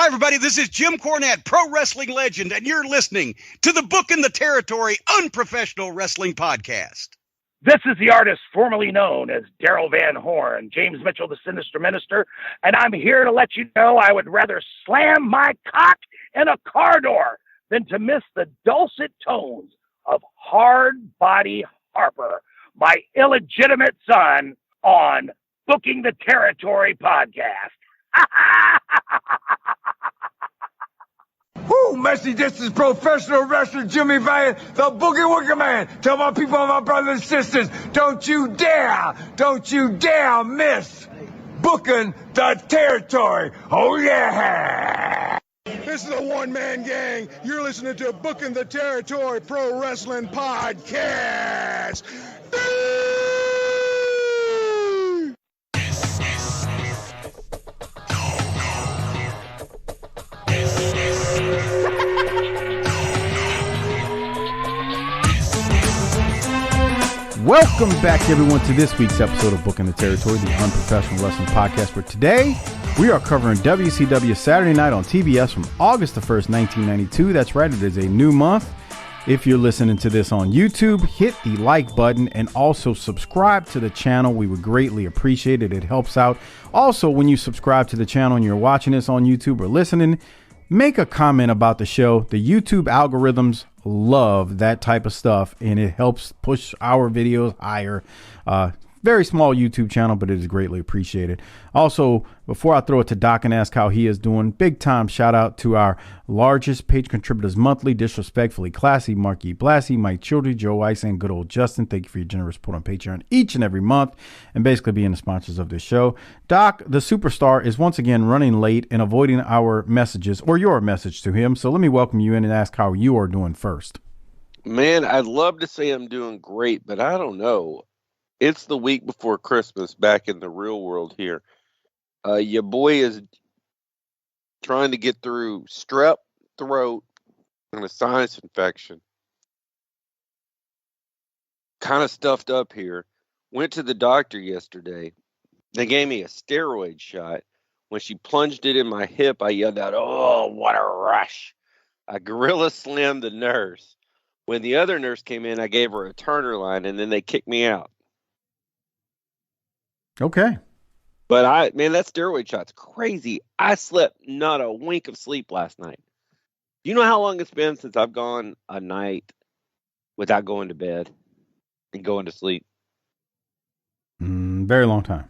Hi, everybody. This is Jim Cornette, pro wrestling legend, and you're listening to the Book in the Territory Unprofessional Wrestling Podcast. This is the artist formerly known as Daryl Van Horn, James Mitchell, the Sinister Minister, and I'm here to let you know I would rather slam my cock in a car door than to miss the dulcet tones of Hard Body Harper, my illegitimate son, on Booking the Territory podcast. Woo, Messi, this is professional wrestler Jimmy Valiant, the Boogie Woogie Man. Tell my people, my brothers and sisters, don't you dare miss Booking the Territory. Oh, yeah. This is a one-man gang. You're listening to Booking the Territory Pro Wrestling Podcast. Welcome back, everyone, to this week's episode of Booking the Territory, the Unprofessional Wrestling Podcast, where today we are covering WCW Saturday Night on TBS from August the 1st, 1992. That's right, it is a new month. If you're listening to this on YouTube, hit the like button and also subscribe to the channel. We would greatly appreciate it. It helps out. Also, when you subscribe to the channel and you're watching this on YouTube or listening, make a comment about the show. The YouTube algorithms love that type of stuff, and it helps push our videos higher. Very small YouTube channel, but it is greatly appreciated. Also, before I throw it to Doc and ask how he is doing, big time shout out to our largest page contributors monthly, Disrespectfully Classy, Marky Blassie, Mike Childry, Joe Ice, and good old Justin. Thank you for your generous support on Patreon each and every month, and basically being the sponsors of this show. Doc, the superstar, is once again running late and avoiding our messages, or your message to him. So let me welcome you in and ask how you are doing first. Man, I'd love to say I'm doing great, but I don't know. It's the week before Christmas back in the real world here. Your boy is trying to get through strep throat and a sinus infection. Kind of stuffed up here. Went to the doctor yesterday. They gave me a steroid shot. When she plunged it in my hip, I yelled out, "Oh, what a rush." I gorilla slammed the nurse. When the other nurse came in, I gave her a Turner line, and then they kicked me out. Okay. But that steroid shot's crazy. I slept not a wink of sleep last night. Do you know how long it's been since I've gone a night without going to bed and going to sleep? Very long time.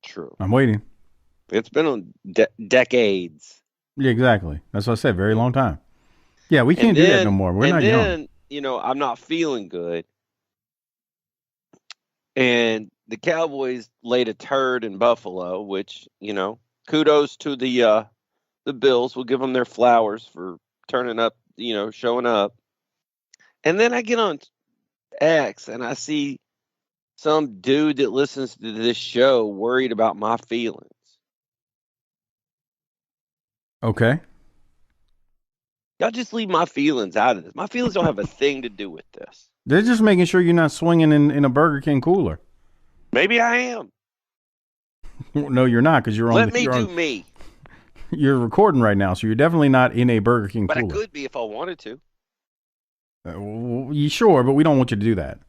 True. I'm waiting. It's been on decades. Yeah, exactly. That's what I said. Very long time. Yeah, we can't do that no more. We're not young. I'm not feeling good. And the Cowboys laid a turd in Buffalo, which, kudos to the Bills. We'll give them their flowers for turning up, showing up. And then I get on X and I see some dude that listens to this show worried about my feelings. Okay. Y'all just leave my feelings out of this. My feelings don't have a thing to do with this. They're just making sure you're not swinging in a Burger King cooler. Maybe I am. No, you're not, because you're on. Let me do me. You're recording right now, so you're definitely not in a Burger King cooler. But I could be if I wanted to. Sure, but we don't want you to do that.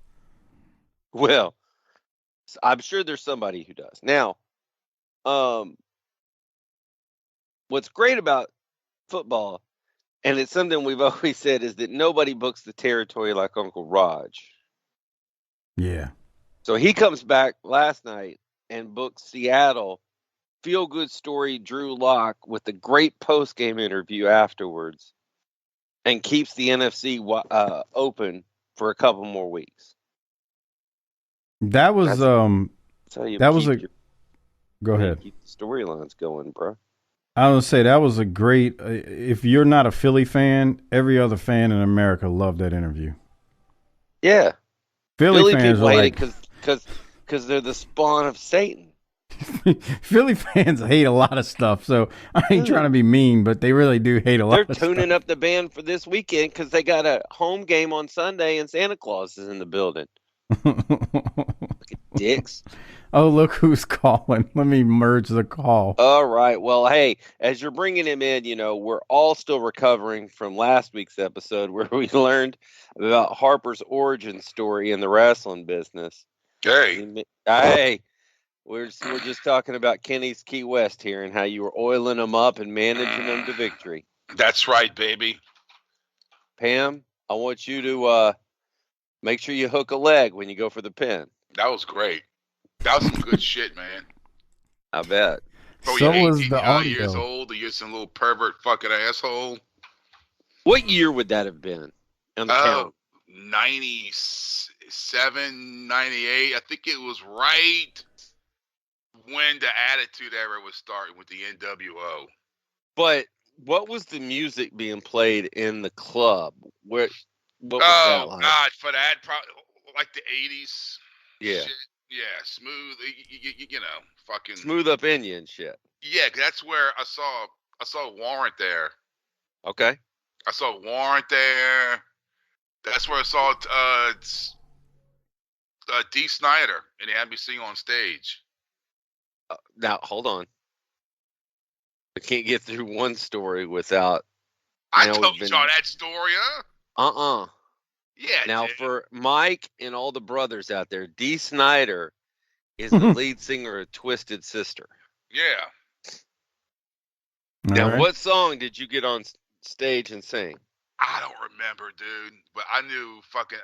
Well, I'm sure there's somebody who does. Now, what's great about football, and it's something we've always said, is that nobody books the territory like Uncle Raj. Yeah. So he comes back last night and books Seattle. Feel-good story, Drew Lock, with a great post-game interview afterwards, and keeps the NFC open for a couple more weeks. That was Go ahead. Keep the storylines going, bro. I would say that was a great. If you're not a Philly fan, every other fan in America loved that interview. Yeah, Philly fans people are hate like, it because they're the spawn of Satan. Philly fans hate a lot of stuff, so I ain't trying to be mean, but they really do hate a lot. They're tuning up the band for this weekend because they got a home game on Sunday and Santa Claus is in the building. Look at dicks. Oh, look who's calling. Let me merge the call. All right. Well, hey, as you're bringing him in, we're all still recovering from last week's episode where we learned about Harper's origin story in the wrestling business. Hey, we're just talking about Kenny's Key West here and how you were oiling them up and managing them to victory. That's right, baby. Pam, I want you to make sure you hook a leg when you go for the pin. That was great. That was some good shit, man. I bet. Bro, So you're was 18 the audio. years old, you're some little pervert fucking asshole. What year would that have been? On the count? 97, 98. I think it was right when the Attitude Era was starting with the NWO. But what was the music being played in the club? What was that like? God, for that, probably like the 80s. Yeah. Shit. Yeah, smooth, fucking Smooth up Indian shit. Yeah, that's where I saw Warrant there. Okay. I saw Warrant there. That's where I saw D. Snyder, and he had me sing on stage. Now, hold on. I can't get through one story without... I told y'all that story, huh? Yeah. Now, dude. for Mike and all the brothers out there, D. Snyder is the lead singer of Twisted Sister. Yeah. Now, All right. what song did you get on stage and sing? I don't remember, dude, but I knew fucking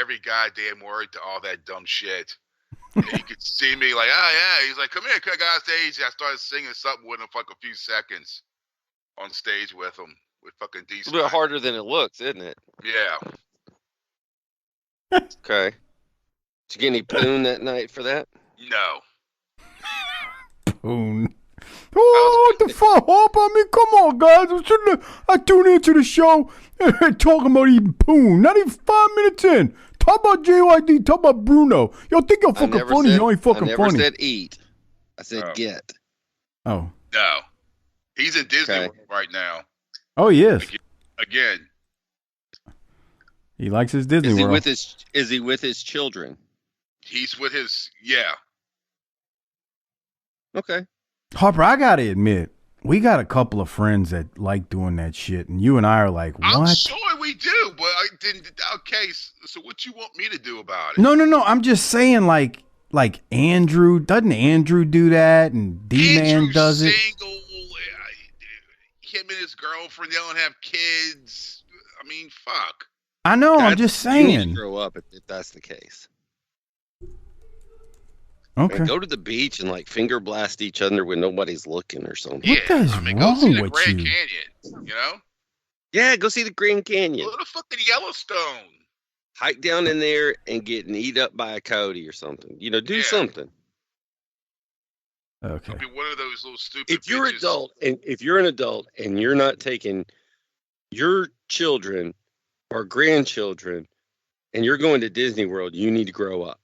every goddamn word to all that dumb shit. And he could see me like, oh yeah. He's like, come here, I got on stage. I started singing something with him for like a few seconds on stage with him with fucking D. It's a bit harder than it looks, isn't it? Yeah. Okay. Did you get any poon that night for that? No. Poon. Oh, what the fuck, Harper? I mean, come on, guys. I tune into the show talking about eating poon. Not even 5 minutes in. Talk about JYD. Talk about Bruno. Y'all think you're fucking funny. You ain't fucking I never funny. said eat. I said get. Oh. No. He's in Disney Okay. World right now. Oh, he is. Again. He likes his Disney Is he World. with his children? He's with his, yeah. Okay. Harper, I gotta admit, we got a couple of friends that like doing that shit, and you and I are like, what? I'm sure we do, but I didn't. Okay, so what you want me to do about it? No. I'm just saying, like Andrew. Doesn't Andrew do that? And D-Man Andrew's does it. single. Him and his girlfriend, they don't have kids. I mean, fuck. I know. I'm just You need saying. to grow up if that's the case. Okay. And go to the beach and like finger blast each other when nobody's looking or something. What the is go wrong see the with Grand you? Canyon, you know? Yeah, go see the Grand Canyon. Go to fucking Yellowstone. Hike down in there and get eat up by a coyote or something. Do Yeah. something. Okay. Be one of those little stupid If you're bitches. if you're an adult and you're not taking your children or grandchildren and you're going to Disney World, you need to grow up.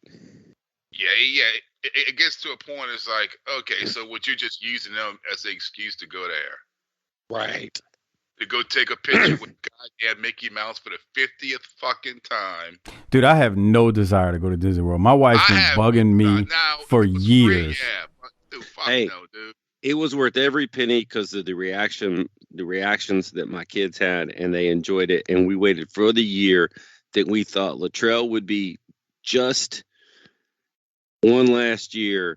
Yeah. It gets to a point, it's like, okay, so would you just using them as an excuse to go there? Right. To go take a picture with goddamn Mickey Mouse for the 50th fucking time. Dude, I have no desire to go to Disney World. My wife's been bugging me for years. Yeah, dude, fuck Hey. no, dude. It was worth every penny because of the reactions that my kids had, and they enjoyed it. And we waited for the year that we thought Latrell would be just one last year,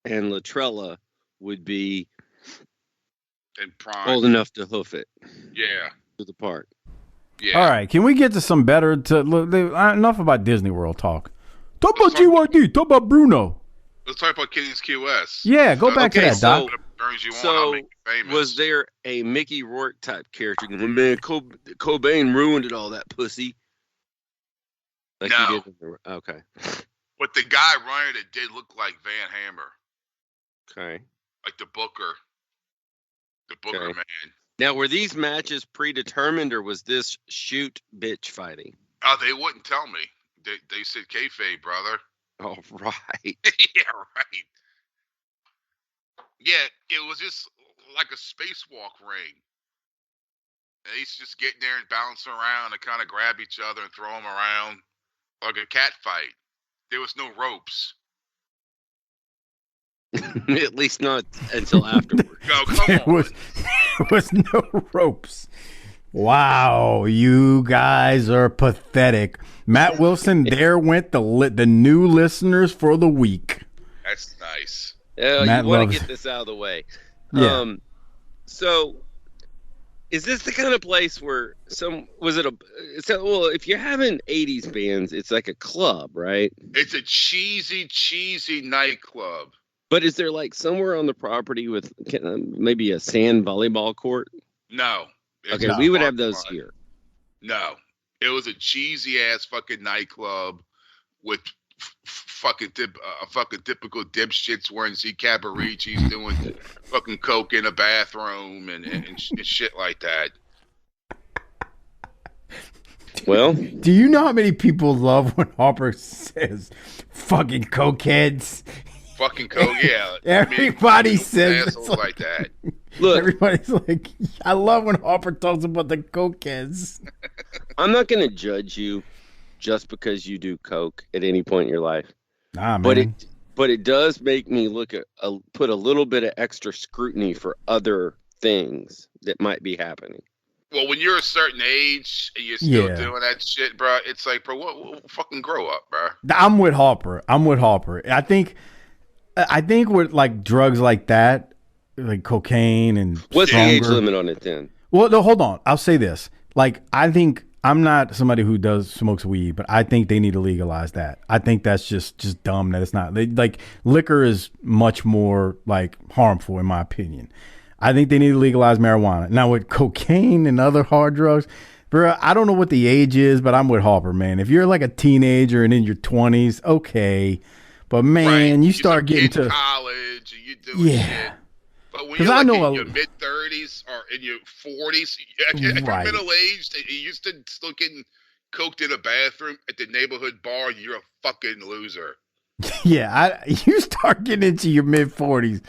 and Latrella would be In prime. old enough to hoof it Yeah. to the park. Yeah. All right, can we get to some better? Enough about Disney World talk. Talk about GYD. Talk about Bruno. Let's talk about Kenny's Key West. Yeah, go back to Okay, that, Doc. So, was there a Mickey Rourke type character? Man, Cobain ruined it all, that pussy. Like No. he did in okay. But the guy running it did look like Van Hammer. Okay. Like the Booker. The Booker Okay. man. Now, were these matches predetermined, or was this shoot bitch fighting? Oh, they wouldn't tell me. They said kayfabe, brother. All right. Yeah, right. Yeah, it was just like a spacewalk ring. And he's just getting there and bouncing around and kind of grab each other and throw them around like a cat fight. There was no ropes. At least not until afterward. No, come on. There was no ropes. Wow, you guys are pathetic. Matt Wilson, there went the new listeners for the week. That's nice. You want to get this out of the way. Yeah. So, is this the kind of place where if you're having 80s bands, it's like a club, right? It's a cheesy nightclub. But is there like somewhere on the property with maybe a sand volleyball court? No. Okay, we would have those here. No. It was a cheesy ass fucking nightclub with fucking typical dipshits wearing Cabariccis doing fucking coke in a bathroom and shit like that. Well, do you know how many people love when Harper says fucking cokeheads? Fucking coke, yeah. Everybody says like that. Look, everybody's like, I love when Harper talks about the cokeheads. I'm not going to judge you just because you do coke at any point in your life. Nah, man. But it does make me put a little bit of extra scrutiny for other things that might be happening. Well, when you're a certain age and you're still doing that shit, bro, it's like, bro, what fucking grow up, bro. I'm with Harper. I think with like drugs like that, like cocaine and what's the age limit on it then? Well, no, hold on. I'll say this. Like, I think I'm not somebody who smokes weed, but I think they need to legalize that. I think that's just dumb that it's not. Like, liquor is much more like harmful in my opinion. I think they need to legalize marijuana. Now with cocaine and other hard drugs, bro, I don't know what the age is, but I'm with Harper, man. If you're like a teenager and in your 20s, okay. But man, you start getting to college and you do shit. But when you're like in your mid-30s or in your 40s, if you're middle-aged and you're still getting coked in a bathroom at the neighborhood bar, you're a fucking loser. Yeah, you start getting into your mid-40s.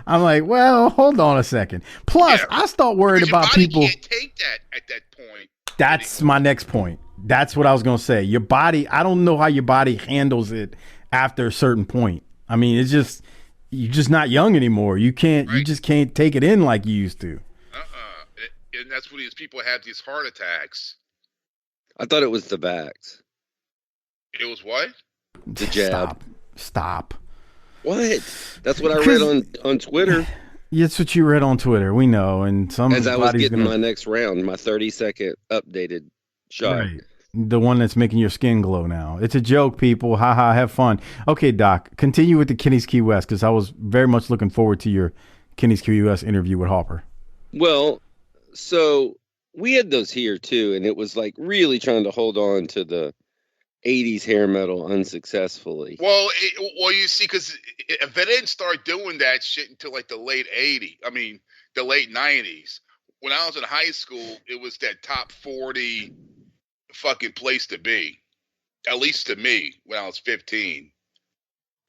I'm like, well, hold on a second. Plus, I start worried about people. You can't take that at that point. That's my next point. That's what I was going to say. Your body, I don't know how your body handles it after a certain point. I mean, it's just, you're just not young anymore. You just can't take it in like you used to. And that's when these people have these heart attacks. I thought it was the vax. It was what? The jab. Stop. What? That's what I read on Twitter. That's what you read on Twitter. We know. And as I was getting my next round, my 30-second updated shot. Right. The one that's making your skin glow now. It's a joke, people. Ha ha, have fun. Okay, Doc, continue with the Kenny's Key West, because I was very much looking forward to your Kenny's Key West interview with Harper. Well, so we had those here too, and it was like really trying to hold on to the 80s hair metal unsuccessfully. Well, you see, because if they didn't start doing that shit until like the late 90s. When I was in high school, it was that top 40 fucking place to be, at least to me when I was 15.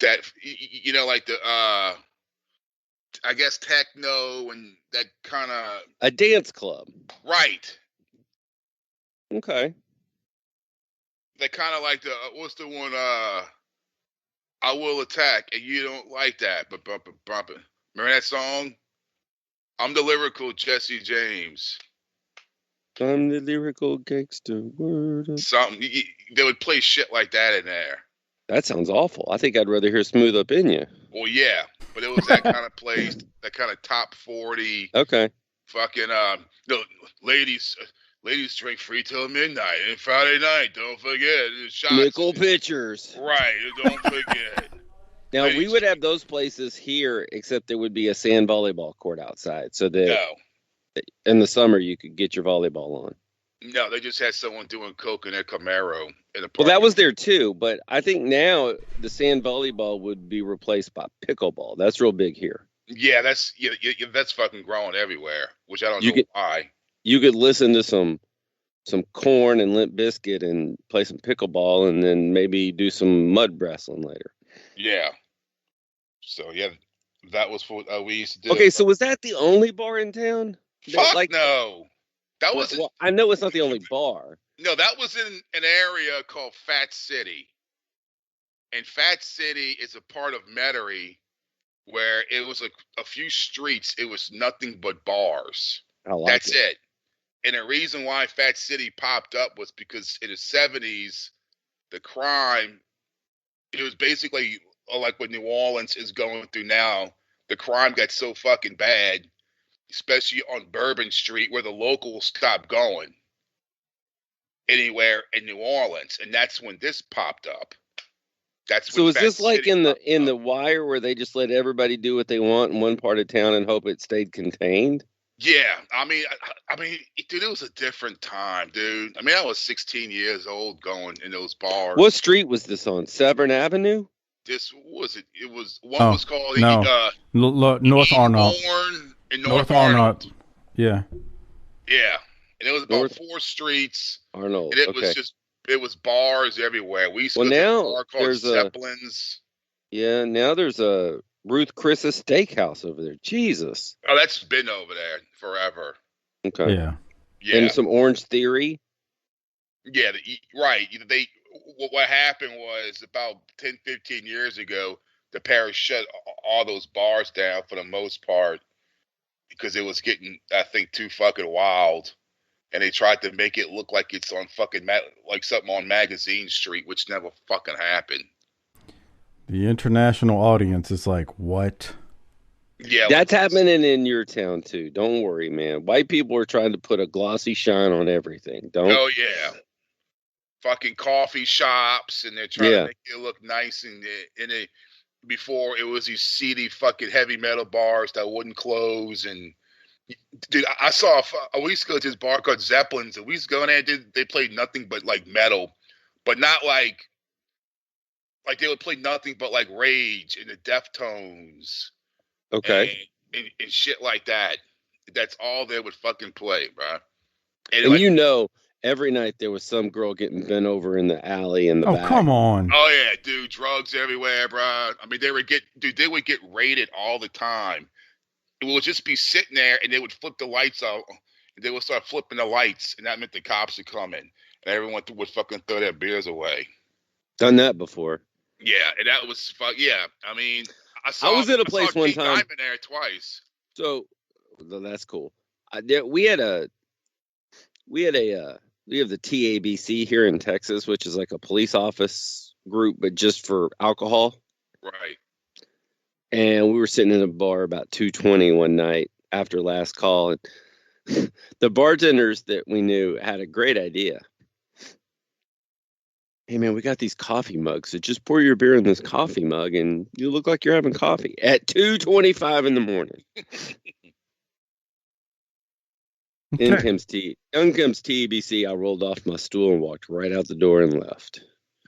That, you know, like the I guess techno and that kind of a dance club, right? Okay. They kind of like the what's the one? I Will Attack, and you don't like that, but remember that song? I'm the lyrical Jesse James. I'm the lyrical gangster. Word. Something they would play shit like that in there. That sounds awful. I think I'd rather hear Smooth Up In You. Well, yeah, but it was that kind of place, that kind of top 40. Okay. Fucking ladies drink free till midnight, and Friday night, don't forget shots. Nickel pitchers. Right, don't forget. Now we would have those places here, except there would be a sand volleyball court outside, so that in the summer you could get your volleyball on. No, they just had someone doing coke in their Camaro in the park. Well, that was there too, but I think now the sand volleyball would be replaced by pickleball. That's real big here. Yeah, that's fucking growing everywhere, which I don't know why. You could listen to some Korn and Limp Bizkit and play some pickleball, and then maybe do some mud wrestling later. Yeah. So yeah, that was what we used to do. Okay, so was that the only bar in town? Fuck no. That was. Well, I know it's not the only bar. No, that was in an area called Fat City, and Fat City is a part of Metairie, where it was a few streets. It was nothing but bars. That's it. And the reason why Fat City popped up was because in the 70s, the crime, it was basically like what New Orleans is going through now. The crime got so fucking bad, especially on Bourbon Street, where the locals stopped going anywhere in New Orleans. And that's when this popped up. So is this like in the Wire, where they just let everybody do what they want in one part of town and hope it stayed contained? Yeah, I mean, dude, it was a different time, dude. I mean, I was 16 years old going in those bars. What street was this on? Severn Avenue? This was it. It was one was called North Arnold. North Arnold. Yeah. Yeah, and it was about 4 streets. Arnold. And it was bars everywhere. We used to go to a bar called Zeppelin's. Yeah, now there's a Ruth Chris's Steakhouse over there. Jesus. Oh, that's been over there forever. Okay. Yeah. And some Orange Theory. Yeah, right. What happened was about 10, 15 years ago, the parish shut all those bars down for the most part because it was getting, I think, too fucking wild. And they tried to make it look like it's on fucking like something on Magazine Street, which never fucking happened. The international audience is like, what? Yeah, that's happening in your town too. Don't worry, man. White people are trying to put a glossy shine on everything. Oh yeah, fucking coffee shops, and they're trying to make it look nice. And before it was these seedy fucking heavy metal bars that wouldn't close. And dude, I saw. We used to go to this bar called Zeppelin's, and we used to go in there. They played nothing but like metal, but not like they would play nothing but like Rage and the Deftones. Okay. And shit like that. That's all they would fucking play, bro. And every night there was some girl getting bent over in the alley in the back. Oh, come on. Oh yeah, dude, drugs everywhere, bro. I mean, they would get raided all the time. It would just be sitting there, and they would flip the lights out, and they would start flipping the lights, and that meant the cops would come in, and everyone would fucking throw their beers away. Done that before. Yeah, and that was yeah. I mean, I was at a place one time. I've been there twice. So that's cool. We have the TABC here in Texas, which is like a police office group, but just for alcohol. Right. And we were sitting in a bar about 2:20 one night after last call, and the bartenders that we knew had a great idea. Hey man, we got these coffee mugs, so just pour your beer in this coffee mug and you look like you're having coffee at 2:25 in the morning. Okay. In comes TBC. I rolled off my stool and walked right out the door and left.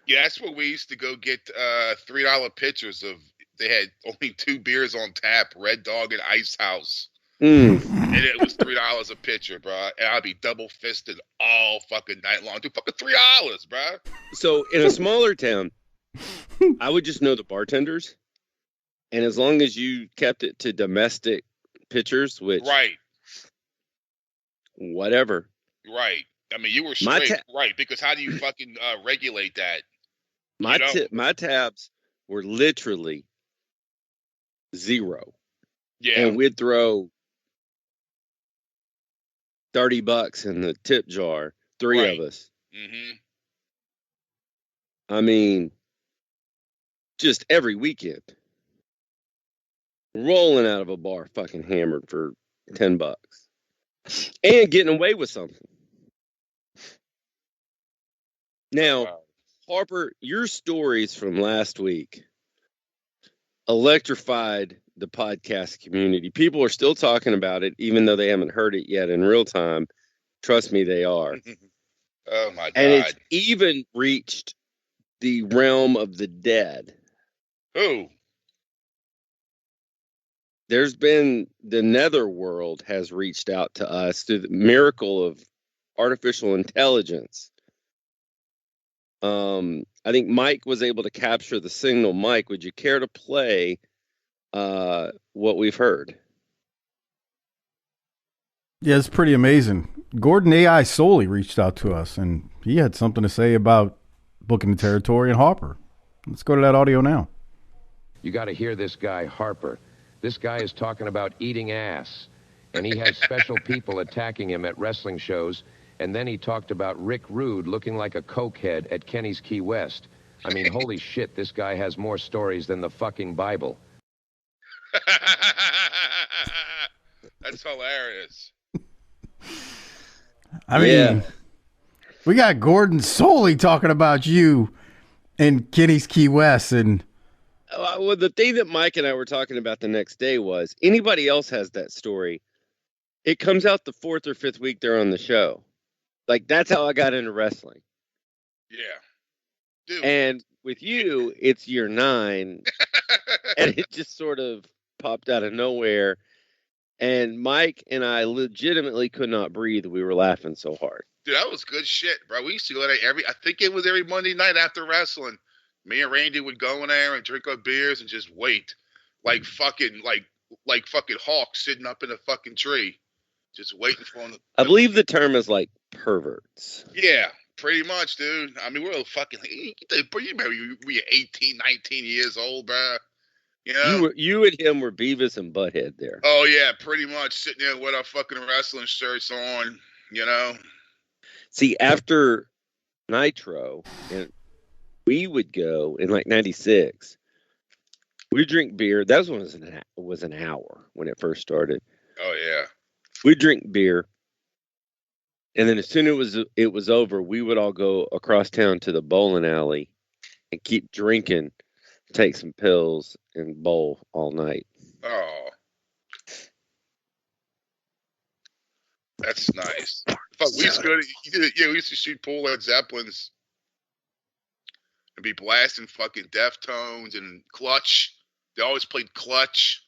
Yeah, that's where we used to go get $3 pitchers of. They had only 2 beers on tap: Red Dog and Ice House. And it was $3 a pitcher, bro. And I'd be double fisted all fucking night long. Dude, fucking $3, bro. So in a smaller town, I would just know the bartenders, and as long as you kept it to domestic pitchers, which whatever. Right. I mean, you were straight, right? Because how do you fucking regulate that? My tabs were literally 0. Yeah. And we'd throw $30 in the tip jar, 3 of us. Mm-hmm. I mean, just every weekend, rolling out of a bar, fucking hammered for $10, and getting away with something. Now, Harper, your stories from last week electrified the podcast community. People are still talking about it, even though they haven't heard it yet in real time. Trust me, they are. Oh my God. And it's even reached the realm of the dead. Who? There's been the netherworld has reached out to us through the miracle of artificial intelligence. I think Mike was able to capture the signal. Mike, would you care to play what we've heard? Yeah, it's pretty amazing. Gordon AI Solely reached out to us, and he had something to say about booking the territory and Harper. Let's go to that audio now. You got to hear this guy, Harper. This guy is talking about eating ass. And he has special people attacking him at wrestling shows. And then he talked about Rick Rude looking like a cokehead at Kenny's Key West. I mean, holy shit, this guy has more stories than the fucking Bible. That's hilarious. I mean, we got Gordon Soley talking about you and Kenny's Key West. And well, the thing that Mike and I were talking about the next day was anybody else has that story. It comes out the 4th or 5th week they're on the show. Like, that's how I got into wrestling. Yeah. Dude. And with you, it's year 9. And it just sort of popped out of nowhere. And Mike and I legitimately could not breathe. We were laughing so hard. Dude, that was good shit, bro. We used to go there I think it was every Monday night after wrestling. Me and Randy would go in there and drink our beers and just wait. Like fucking hawks sitting up in a fucking tree. Just waiting for them. I believe the term is like perverts. Yeah, pretty much, dude. I mean, we're fucking. You remember we were 18, 19 years old, bro. You know? You and him were Beavis and Butthead there. Oh yeah, pretty much sitting there with our fucking wrestling shirts on. You know. See, after Nitro, and we would go in like '96. We drink beer. That was an hour when it first started. Oh yeah. We drink beer, and then as soon as it was over, we would all go across town to the bowling alley and keep drinking, take some pills, and bowl all night. Oh, that's nice. Fuck, we used to go we used to shoot pool at Zeppelins and be blasting fucking Deftones and Clutch. They always played Clutch.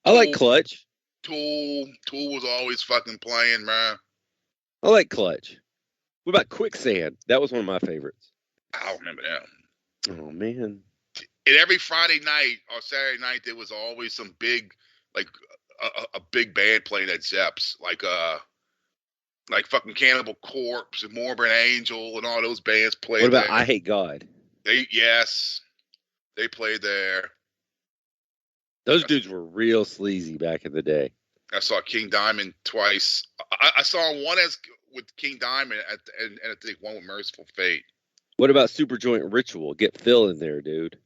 I like Clutch. Tool was always fucking playing, man. I like Clutch. What about Quicksand? That was one of my favorites. I don't remember that. Oh man! And every Friday night or Saturday night, there was always some big, like a big band playing at Zepp's, like fucking Cannibal Corpse and Morbid Angel and all those bands played. What about there. I Hate God? They played there. Those dudes were real sleazy back in the day. I saw King Diamond twice. I saw one with King Diamond and I think one with Merciful Fate. What about Superjoint Ritual? Get Phil in there, dude.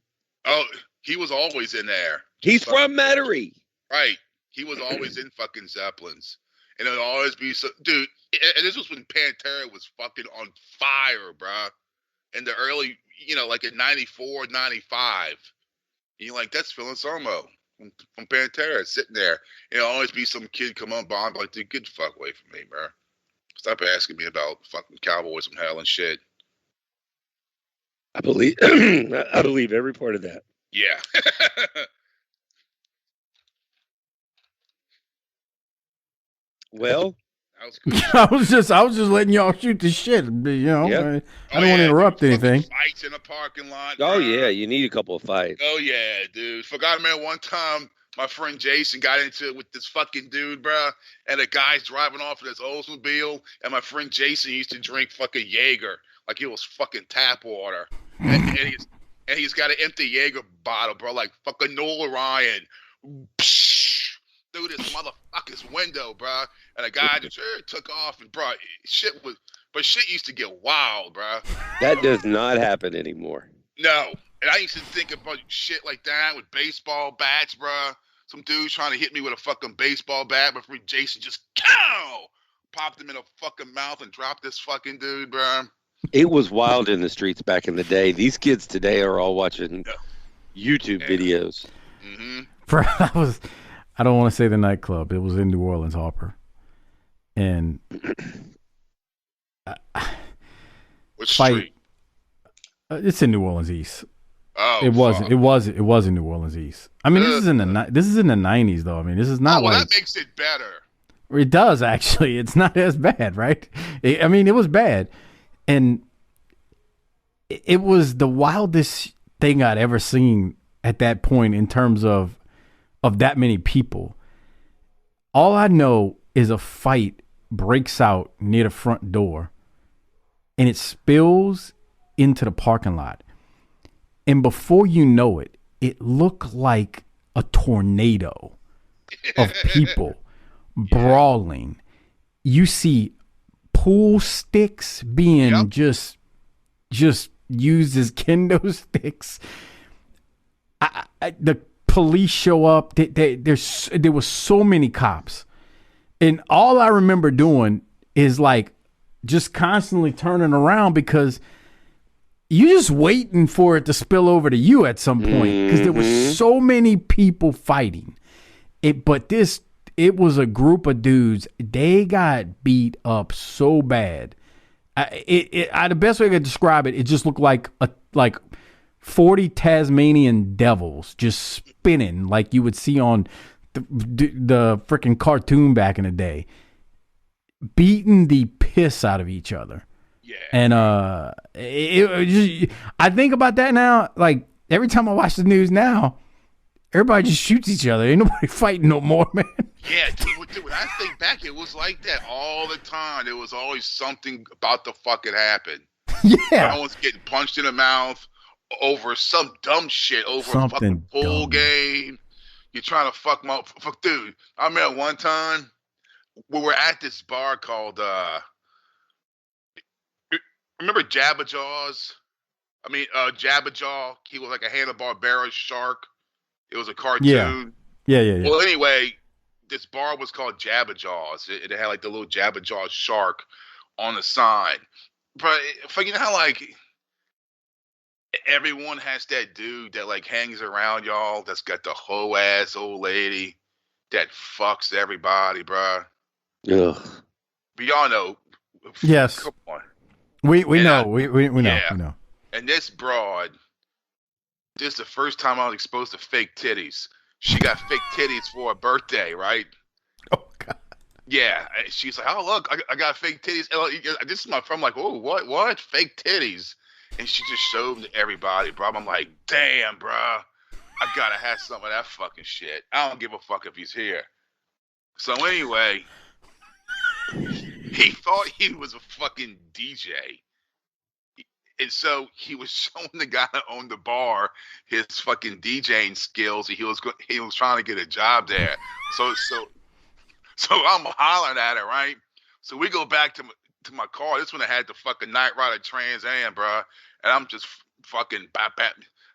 Oh, he was always in there. He's from Metairie. Right. He was always in fucking Zeppelins. And it would always be so, dude, and this was when Pantera was fucking on fire, bruh. In the early, like in 94, 95. And you're like, that's Phil Anselmo from Pantera sitting there. And it'll always be some kid come on by and be like, dude, get the fuck away from me, bro. Stop asking me about fucking Cowboys from hell and shit. I believe every part of that. Yeah. Well, I was just letting y'all shoot the shit. Yeah. I don't want to interrupt anything. Fights in the parking lot. Oh bro. yeah, you need a couple of fights. Oh yeah, dude. Forgot, man. One time, my friend Jason got into it with this fucking dude, bro. And the guy's driving off in his Oldsmobile, and my friend Jason used to drink fucking Jaeger like it was fucking tap water. and he's got an empty Jaeger bottle, bro, like fucking Noel Ryan. Psh, through this motherfucker's window, bro. And the guy just took off, and bro, shit used to get wild, bro. That does not happen anymore. No. And I used to think about shit like that with baseball bats, bro. Some dude's trying to hit me with a fucking baseball bat, but Jason just popped him in the fucking mouth and dropped this fucking dude, bro. It was wild in the streets back in the day. These kids today are all watching YouTube videos. Mm-hmm. I don't want to say the nightclub. It was in New Orleans, Harper. And Which street? It's in New Orleans East. Oh, it was in New Orleans East. I mean, this is in the 90s though. I mean, this is not that makes it better. It does actually. It's not as bad, right? I mean, it was bad. And it was the wildest thing I'd ever seen at that point in terms of that many people. All I know is a fight breaks out near the front door and it spills into the parking lot. And before you know it, it looked like a tornado. of people brawling. You see pool sticks being just used as kendo sticks. The police show up. There was so many cops, and all I remember doing is like just constantly turning around because you just waiting for it to spill over to you at some point because there was so many people fighting. It was a group of dudes. They got beat up so bad. The best way I could describe it, it just looked like 40 Tasmanian devils just spinning like you would see on the freaking cartoon back in the day, beating the piss out of each other. Yeah. And I think about that now. Like every time I watch the news now, everybody just shoots each other. Ain't nobody fighting no more, man. Yeah, dude, when I think back, it was like that all the time. There was always something about to fucking happen. Yeah. Someone's getting punched in the mouth over some dumb shit, over a fucking pool game. You're trying to fuck my fuck, dude. I remember one time we were at this bar called remember Jabba Jaws? Jabba Jaw. He was like a Hanna-Barbera shark. It was a cartoon. Yeah. Well, anyway, this bar was called Jabba Jaws. It had like the little Jabba Jaws shark on the sign. But you know how like everyone has that dude that like hangs around y'all that's got the whole ass old lady that fucks everybody, bruh. Ugh. But y'all know. Yes. Come on. We know. We know. And this broad, this is the first time I was exposed to fake titties. She got fake titties for her birthday, right? Oh, God. Yeah. And she's like, oh, look, I got fake titties. And this is my friend. I'm like, oh, what? Fake titties. And she just showed them to everybody, bro. I'm like, damn, bro. I gotta have some of that fucking shit. I don't give a fuck if he's here. So anyway, he thought he was a fucking DJ. And so he was showing the guy that owned the bar his fucking DJing skills. He was trying to get a job there. So I'm hollering at it, right? So we go back to my car. This one I had the fucking Night Rider Trans Am, bro. And I'm just fucking bap,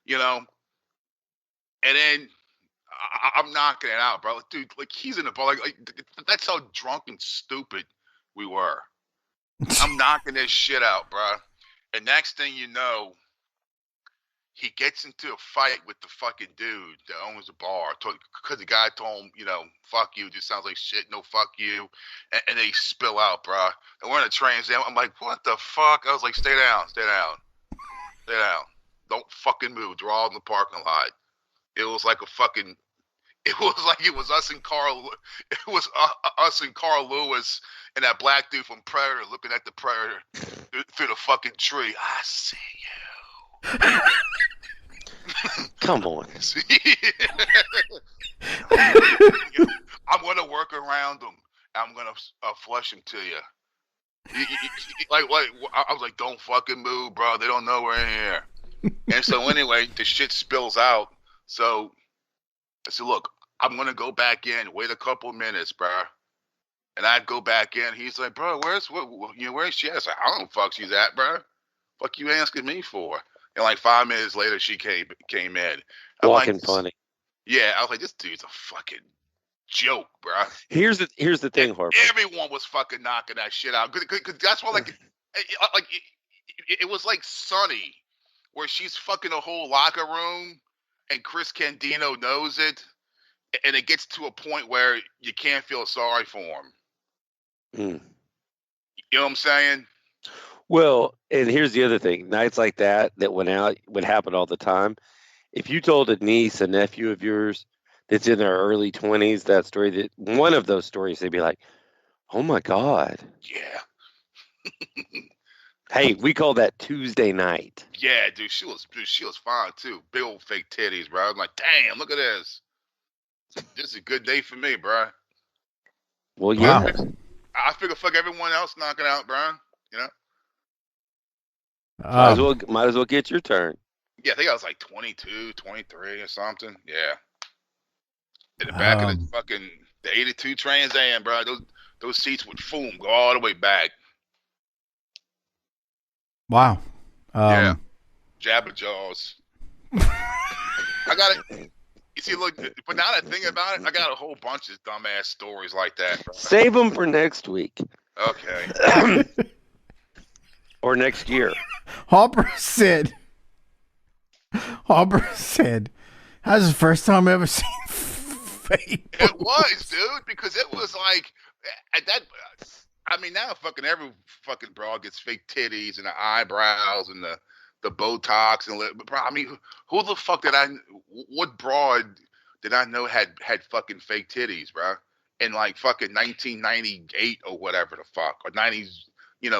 you know. And then I'm knocking it out, bro. Like, dude, like he's in the bar. Like that's how drunk and stupid we were. I'm knocking this shit out, bro. And next thing you know, he gets into a fight with the fucking dude that owns the bar. Because the guy told him, you know, fuck you. Just sounds like shit. No, fuck you. And they spill out, bro. And we're in a Trans Am. I'm like, what the fuck? I was like, stay down. Don't fucking move. They're all in the parking lot. It was like it was us and Carl. It was us and Carl Lewis and that black dude from Predator looking at the Predator through the fucking tree. I see you. Come on. I'm gonna work around them. I'm gonna flush him to you. Like I was like, don't fucking move, bro. They don't know we're in here. And so anyway, the shit spills out. So I said, look, I'm gonna go back in, wait a couple minutes, bro. And I go back in. He's like, bro, where's she at? I said, I don't know fuck she's at, bro. Fuck you asking me for? And like 5 minutes later, she came in. Walking funny. Yeah, I was like, this dude's a fucking joke, bro. Here's the thing, Harper. Everyone was fucking knocking that shit out. Cause that's why, it was like Sunny, where she's fucking a whole locker room, and Chris Candido knows it, and it gets to a point where you can't feel sorry for him. You know what I'm saying? Well, and here's the other thing. Nights like that went out would happen all the time. If you told a niece, a nephew of yours that's in their early 20s that story, that one of those stories, they'd be like, oh my God. Yeah. Hey, we call that Tuesday night. Yeah, dude, she was fine too. Big old fake titties, bro. I'm like, damn, look at this. This is a good day for me, bro. Well, yeah. Wow. I figure fuck everyone else knocking out, bro. You know? Might as well get your turn. Yeah, I think I was like 22, 23 or something. Yeah. In the back of the 82 Trans Am, bro. Those seats would go all the way back. Wow. Yeah. Jabba Jaws. I got it. You see, look, but now that I think about it, I got a whole bunch of dumbass stories like that, bro. Save them for next week. Okay. Or next year. Harper said, that's the first time I ever seen fake. It was, dude, because it was like, at that, I mean, now every fucking broad gets fake titties and the eyebrows and the Botox and bro, I mean, who the fuck what broad did I know had fucking fake titties, bro? In like fucking 1998 or whatever the fuck, or 90s,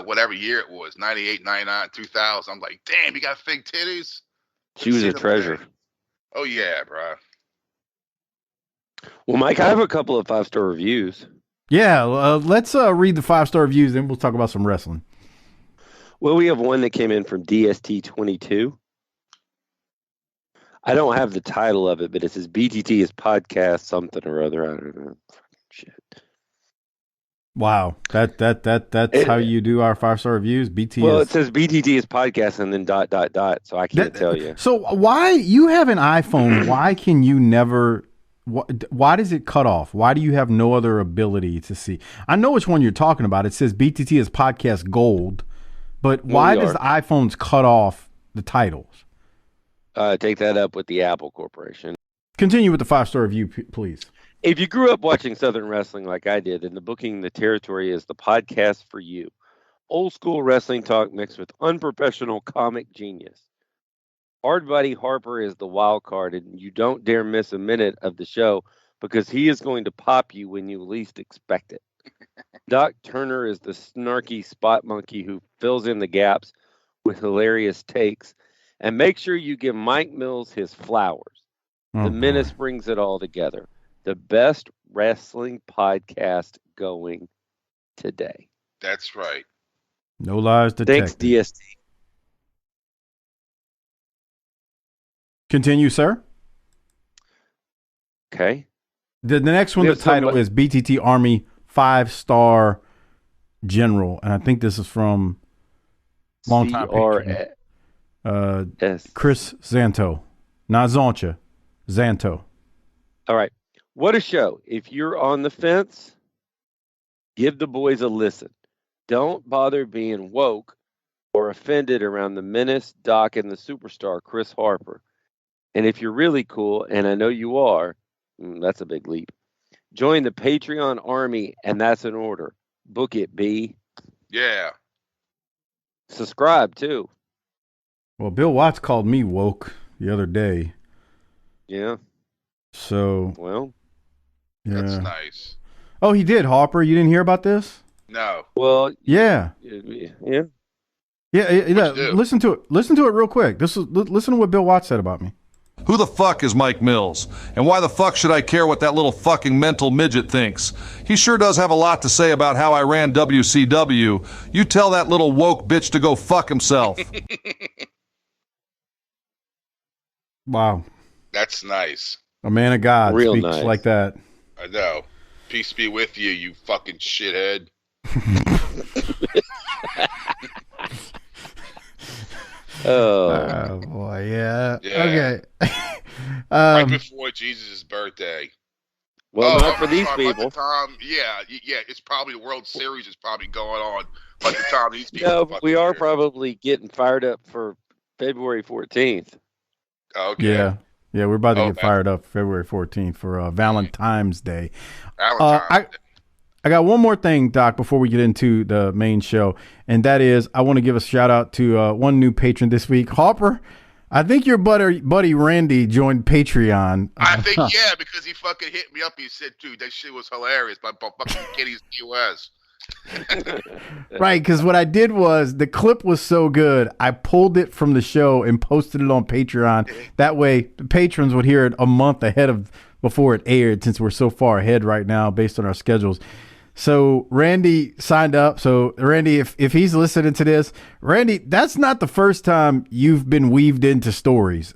whatever year it was, 98, 99, 2000. I'm like, damn, you got fake titties? She was a treasure. Oh yeah, bro. Well, Mike, I have a couple of 5-star reviews. Yeah, let's read the 5-star reviews, then we'll talk about some wrestling. Well, we have one that came in from DST22. I don't have the title of it, but it says BTT is podcast something or other. I don't know. Shit. Wow, that's how you do our 5-star reviews. It says BTT is podcast and then ... So I can't tell you. So why you have an iPhone? Why can you never? Why does it cut off? Why do you have no other ability to see? I know which one you're talking about. It says BTT is podcast gold, but why does the iPhones cut off the titles? Take that up with the Apple Corporation. Continue with the 5-star review, please. If you grew up watching Southern wrestling like I did, then the Booking the Territory is the podcast for you. Old school wrestling talk mixed with unprofessional comic genius. Hard buddy Harper is the wild card, and you don't dare miss a minute of the show because he is going to pop you when you least expect it. Doc Turner is the snarky spot monkey who fills in the gaps with hilarious takes. And make sure you give Mike Mills his flowers. The Menace brings it all together. The best wrestling podcast going today. That's right. No lies detected. Thanks, DST. Continue, sir. Okay. The next one, the title is BTT Army 5-star General. And I think this is from longtime patron, Chris Zanto. Not Zoncha. Zanto. All right. What a show. If you're on the fence, give the boys a listen. Don't bother being woke or offended around the Menace, Doc, and the superstar, Chris Harper. And if you're really cool, and I know you are, that's a big leap, join the Patreon army, and that's an order. Book it, B. Yeah. Subscribe, too. Well, Bill Watts called me woke the other day. Yeah. So. Well. Yeah. That's nice. Oh, he did, Harper. You didn't hear about this? No. Well. Yeah. Yeah. Yeah. Listen to it. Listen to it real quick. Listen to what Bill Watts said about me. Who the fuck is Mike Mills? And why the fuck should I care what that little fucking mental midget thinks? He sure does have a lot to say about how I ran WCW. You tell that little woke bitch to go fuck himself. Wow. That's nice. A man of God Real speaks nice. like that. I know. Peace be with you, you fucking shithead. Oh boy, yeah. Yeah. Okay. Right before Jesus' birthday. Well, not for these By people. the time, yeah, it's probably the World Series is probably going on by the time these people. No, but we are probably getting fired up for February 14th. Okay. Yeah, we're about to get fired up February 14th for ValenTIMES Day. ValenTIMES Day. I got one more thing, Doc, before we get into the main show, and that is I want to give a shout out to one new patron this week, Harper. I think your buddy Randy joined Patreon. I think yeah, because he fucking hit me up. He said, "Dude, that shit was hilarious." By fucking Kitty's US. Right, because what I did was the clip was so good, I pulled it from the show and posted it on Patreon. That way, the patrons would hear it a month ahead of before it aired, since we're so far ahead right now based on our schedules. So Randy signed up. So Randy, if he's listening to this, Randy, that's not the first time you've been weaved into stories.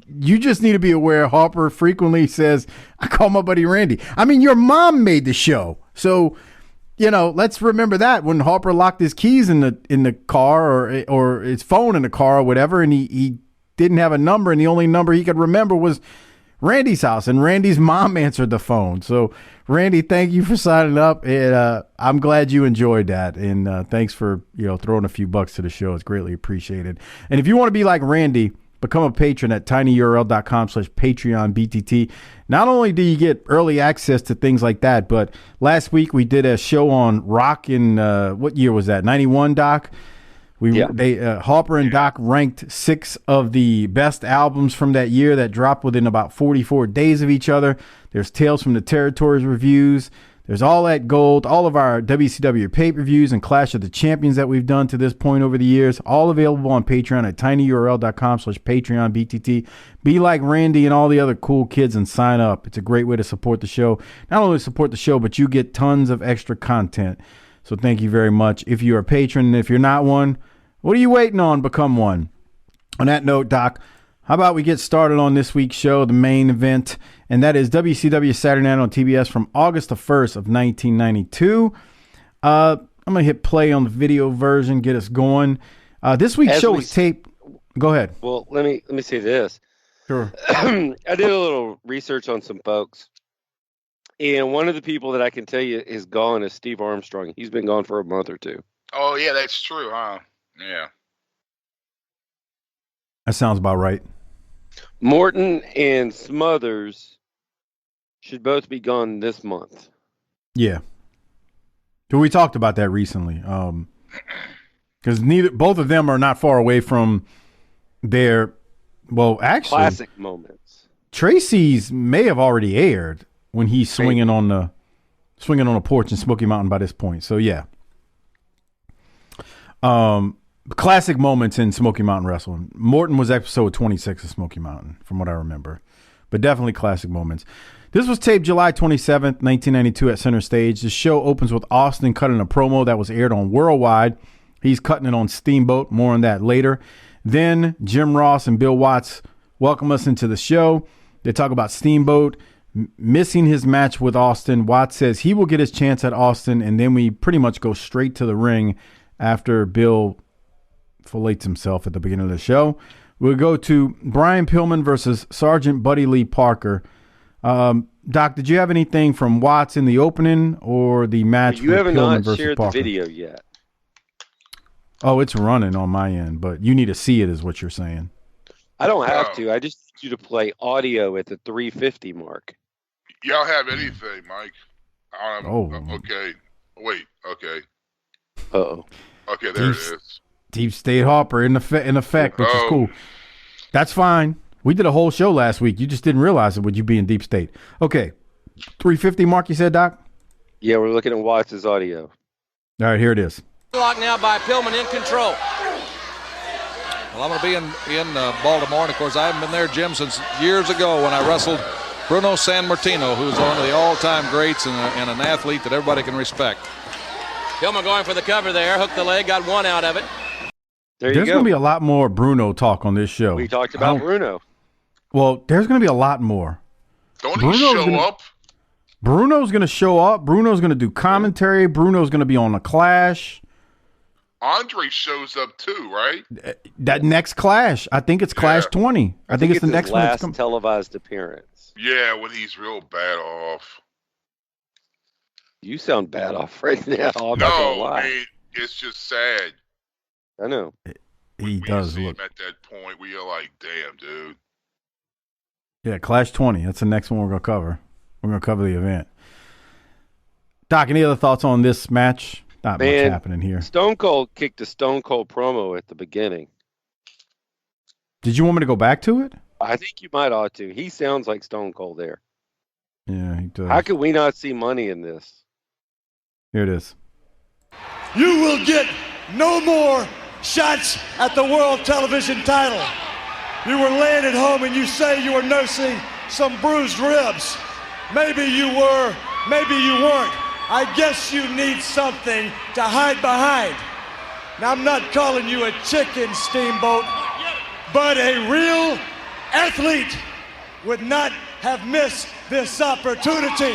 you just need to be aware Harper frequently says, I call my buddy Randy. I mean, your mom made the show. So, let's remember that when Harper locked his keys in the car or his phone in the car or whatever, and he didn't have a number, and the only number he could remember was Randy's house, and Randy's mom answered the phone. So, Randy, thank you for signing up, and I'm glad you enjoyed that, and thanks for throwing a few bucks to the show. It's greatly appreciated. And if you want to be like Randy, become a patron at tinyurl.com/PatreonBTT. Not only do you get early access to things like that, but last week we did a show on rock in what year was that? 91, Doc? Harper and Doc ranked 6 of the best albums from that year that dropped within about 44 days of each other. There's Tales from the Territories reviews. There's all that gold, all of our WCW pay-per-views and Clash of the Champions that we've done to this point over the years, all available on Patreon at tinyurl.com/PatreonBTT. Be like Randy and all the other cool kids and sign up. It's a great way to support the show. Not only support the show, but you get tons of extra content. So thank you very much. If you're a patron, and if you're not one, what are you waiting on? Become one. On that note, Doc, how about we get started on this week's show, the main event, and that is WCW Saturday Night on TBS from August the 1st of 1992. I'm going to hit play on the video version, get us going. This week's show was taped. Go ahead. Well, let me say this. Sure. I did a little research on some folks, and one of the people that I can tell you is gone is Steve Armstrong. He's been gone for a month or two. Oh, yeah, that's true, huh? Yeah. That sounds about right. Morton and Smothers should both be gone this month. Yeah. So we talked about that recently. Because both of them are not far away from their, actually, classic moments. Tracy's may have already aired when he's swinging on a porch in Smoky Mountain by this point. So yeah. Classic moments in Smoky Mountain Wrestling. Morton was episode 26 of Smoky Mountain, from what I remember. But definitely classic moments. This was taped July 27th, 1992 at Center Stage. The show opens with Austin cutting a promo that was aired on Worldwide. He's cutting it on Steamboat. More on that later. Then Jim Ross and Bill Watts welcome us into the show. They talk about Steamboat missing his match with Austin. Watts says he will get his chance at Austin, and then we pretty much go straight to the ring after Bill fillets himself at the beginning of the show. We'll go to Brian Pillman versus Sergeant Buddy Lee Parker. Doc, did you have anything from Watts in the opening or the match you with have Pillman not versus shared Parker? the video yet. Oh, it's running on my end, but you need to see it is what you're saying. I don't have to. I just need you to play audio at the 350 mark. Y'all have anything, Mike? I don't have, Oh. Okay. Wait. Okay. Uh-oh. Okay, there it is. Deep State Harper in effect, which is cool. That's fine. We did a whole show last week. You just didn't realize it with you being Deep State. Okay. 350 mark, you said, Doc? Yeah, we're looking at Watts' audio. All right, here it is. Lock now by Pillman in control. Well, I'm going to be in Baltimore, and of course, I haven't been there, Jim, since years ago when I wrestled Bruno Sammartino, who's one of the all-time greats and an athlete that everybody can respect. Pillman going for the cover there, hooked the leg, got one out of it. There's going to be a lot more Bruno talk on this show. We talked about Bruno. Well, there's going to be a lot more. Don't he show up? Bruno's going to show up. Bruno's going to do commentary. Bruno's going to be on a Clash. Andre shows up too, right? That next Clash. I think it's Clash 20. I think it's the next last one. televised appearance. Yeah, when he's real bad off. You sound bad off right now. I'm not gonna lie. I mean, it's just sad. I know. He does look. At that point where you're like, damn, dude. Yeah, Clash 20. That's the next one we're going to cover. We're going to cover the event. Doc, any other thoughts on this match? Not much happening here. Stone Cold kicked a Stone Cold promo at the beginning. Did you want me to go back to it? I think you might ought to. He sounds like Stone Cold there. Yeah, he does. How could we not see money in this? Here it is. You will get no more shots at the World Television title. You were laying at home and you say you were nursing some bruised ribs. Maybe you were, maybe you weren't. I guess you need something to hide behind. Now, I'm not calling you a chicken, Steamboat, but a real athlete would not have missed this opportunity.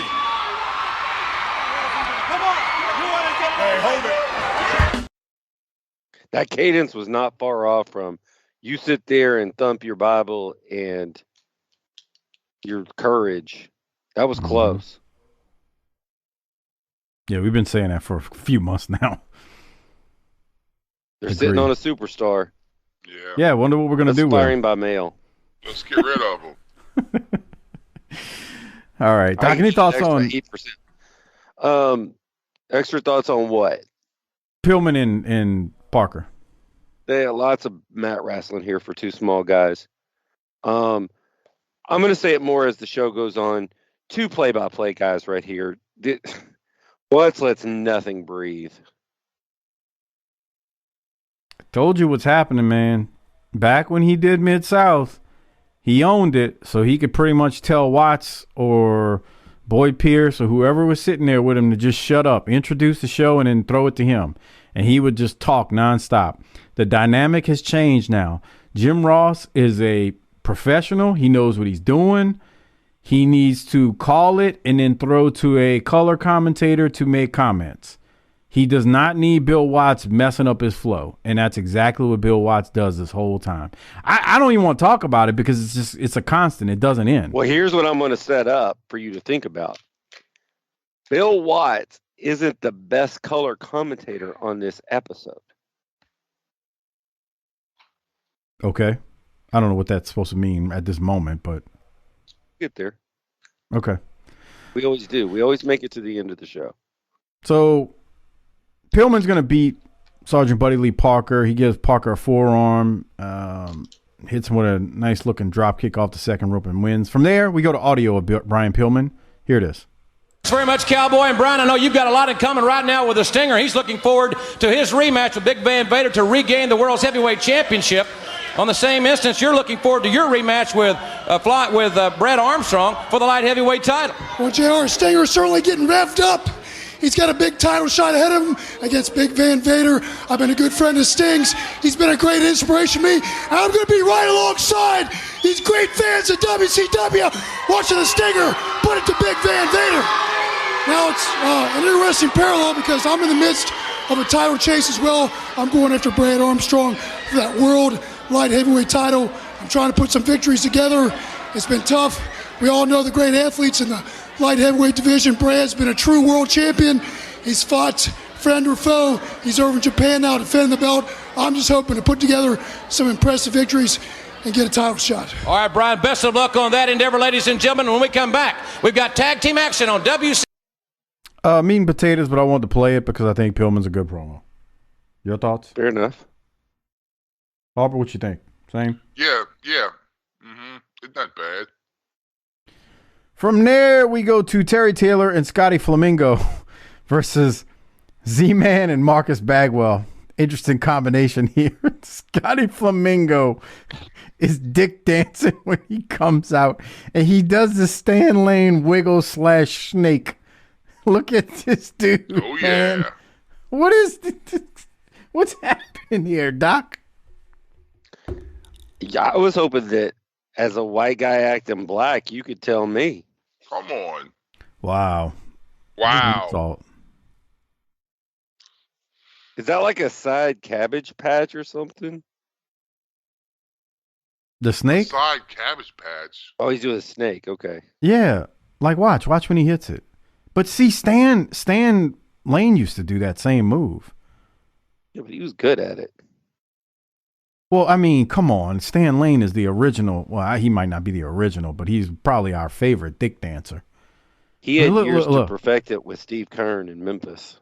Come on, you want to get Hey, hold it. That cadence was not far off from you sit there and thump your Bible and your courage. That was close. Yeah, we've been saying that for a few months now. They're sitting on a superstar. Yeah. Yeah, I wonder what we're going to do with Aspiring him. by mail. Let's get rid of them. All right. Doc, any thoughts on 8%. Extra thoughts on what? Pillman and Parker? They have lots of mat wrestling here for two small guys. I'm going to say it more as the show goes on. Two play-by-play guys right here. Watts lets nothing breathe. Told you what's happening, man. Back when he did Mid-South, he owned it, so he could pretty much tell Watts or Boyd Pierce or whoever was sitting there with him to just shut up, introduce the show, and then throw it to him. And he would just talk nonstop. The dynamic has changed now. Jim Ross is a professional. He knows what he's doing. He needs to call it and then throw to a color commentator to make comments. He does not need Bill Watts messing up his flow. And that's exactly what Bill Watts does this whole time. I don't even want to talk about it because it's a constant. It doesn't end. Well, here's what I'm going to set up for you to think about. Bill Watts isn't the best color commentator on this episode. Okay. I don't know what that's supposed to mean at this moment, but get there. Okay. We always do. We always make it to the end of the show. So Pillman's going to beat Sergeant Buddy Lee Parker. He gives Parker a forearm, hits him with a nice looking drop kick off the second rope and wins. From there, we go to audio of Brian Pillman. Here it is. Thanks very much, Cowboy. And Brian, I know you've got a lot in common right now with the Stinger. He's looking forward to his rematch with Big Van Vader to regain the World's Heavyweight Championship. On the same instance, you're looking forward to your rematch with Brett Armstrong for the light heavyweight title. Well, JR, Stinger is certainly getting revved up. He's got a big title shot ahead of him against Big Van Vader. I've been a good friend of Sting's. He's been a great inspiration to me. And I'm going to be right alongside these great fans of WCW watching the Stinger put it to Big Van Vader. Now it's an interesting parallel because I'm in the midst of a title chase as well. I'm going after Brad Armstrong for that world light heavyweight title. I'm trying to put some victories together. It's been tough. We all know the great athletes in the light heavyweight division. Brad's been a true world champion. He's fought friend or foe. He's over in Japan now defending the belt. I'm just hoping to put together some impressive victories and get a title shot. All right, Brian, best of luck on that endeavor, ladies and gentlemen. When we come back, we've got tag team action on WC. Meat and potatoes, but I wanted to play it because I think Pillman's a good promo. Your thoughts? Fair enough. Harper, what you think? Same? Yeah. It's not bad. From there, we go to Terry Taylor and Scotty Flamingo versus Z-Man and Marcus Bagwell. Interesting combination here. Scotty Flamingo is dick dancing when he comes out, and he does the Stan Lane wiggle / snake. Look at this dude. Oh, yeah. Man. What's happening here, Doc? Yeah, I was hoping that as a white guy acting black, you could tell me. Come on. Wow. Is that like a side Cabbage Patch or something? The snake? Side Cabbage Patch. Oh, he's doing a snake. Okay. Yeah. Like, watch when he hits it. But see, Stan Lane used to do that same move. Yeah, but he was good at it. Well, I mean, come on. Stan Lane is the original. Well, he might not be the original, but he's probably our favorite dick dancer. He had years to perfect it with Steve Kern in Memphis.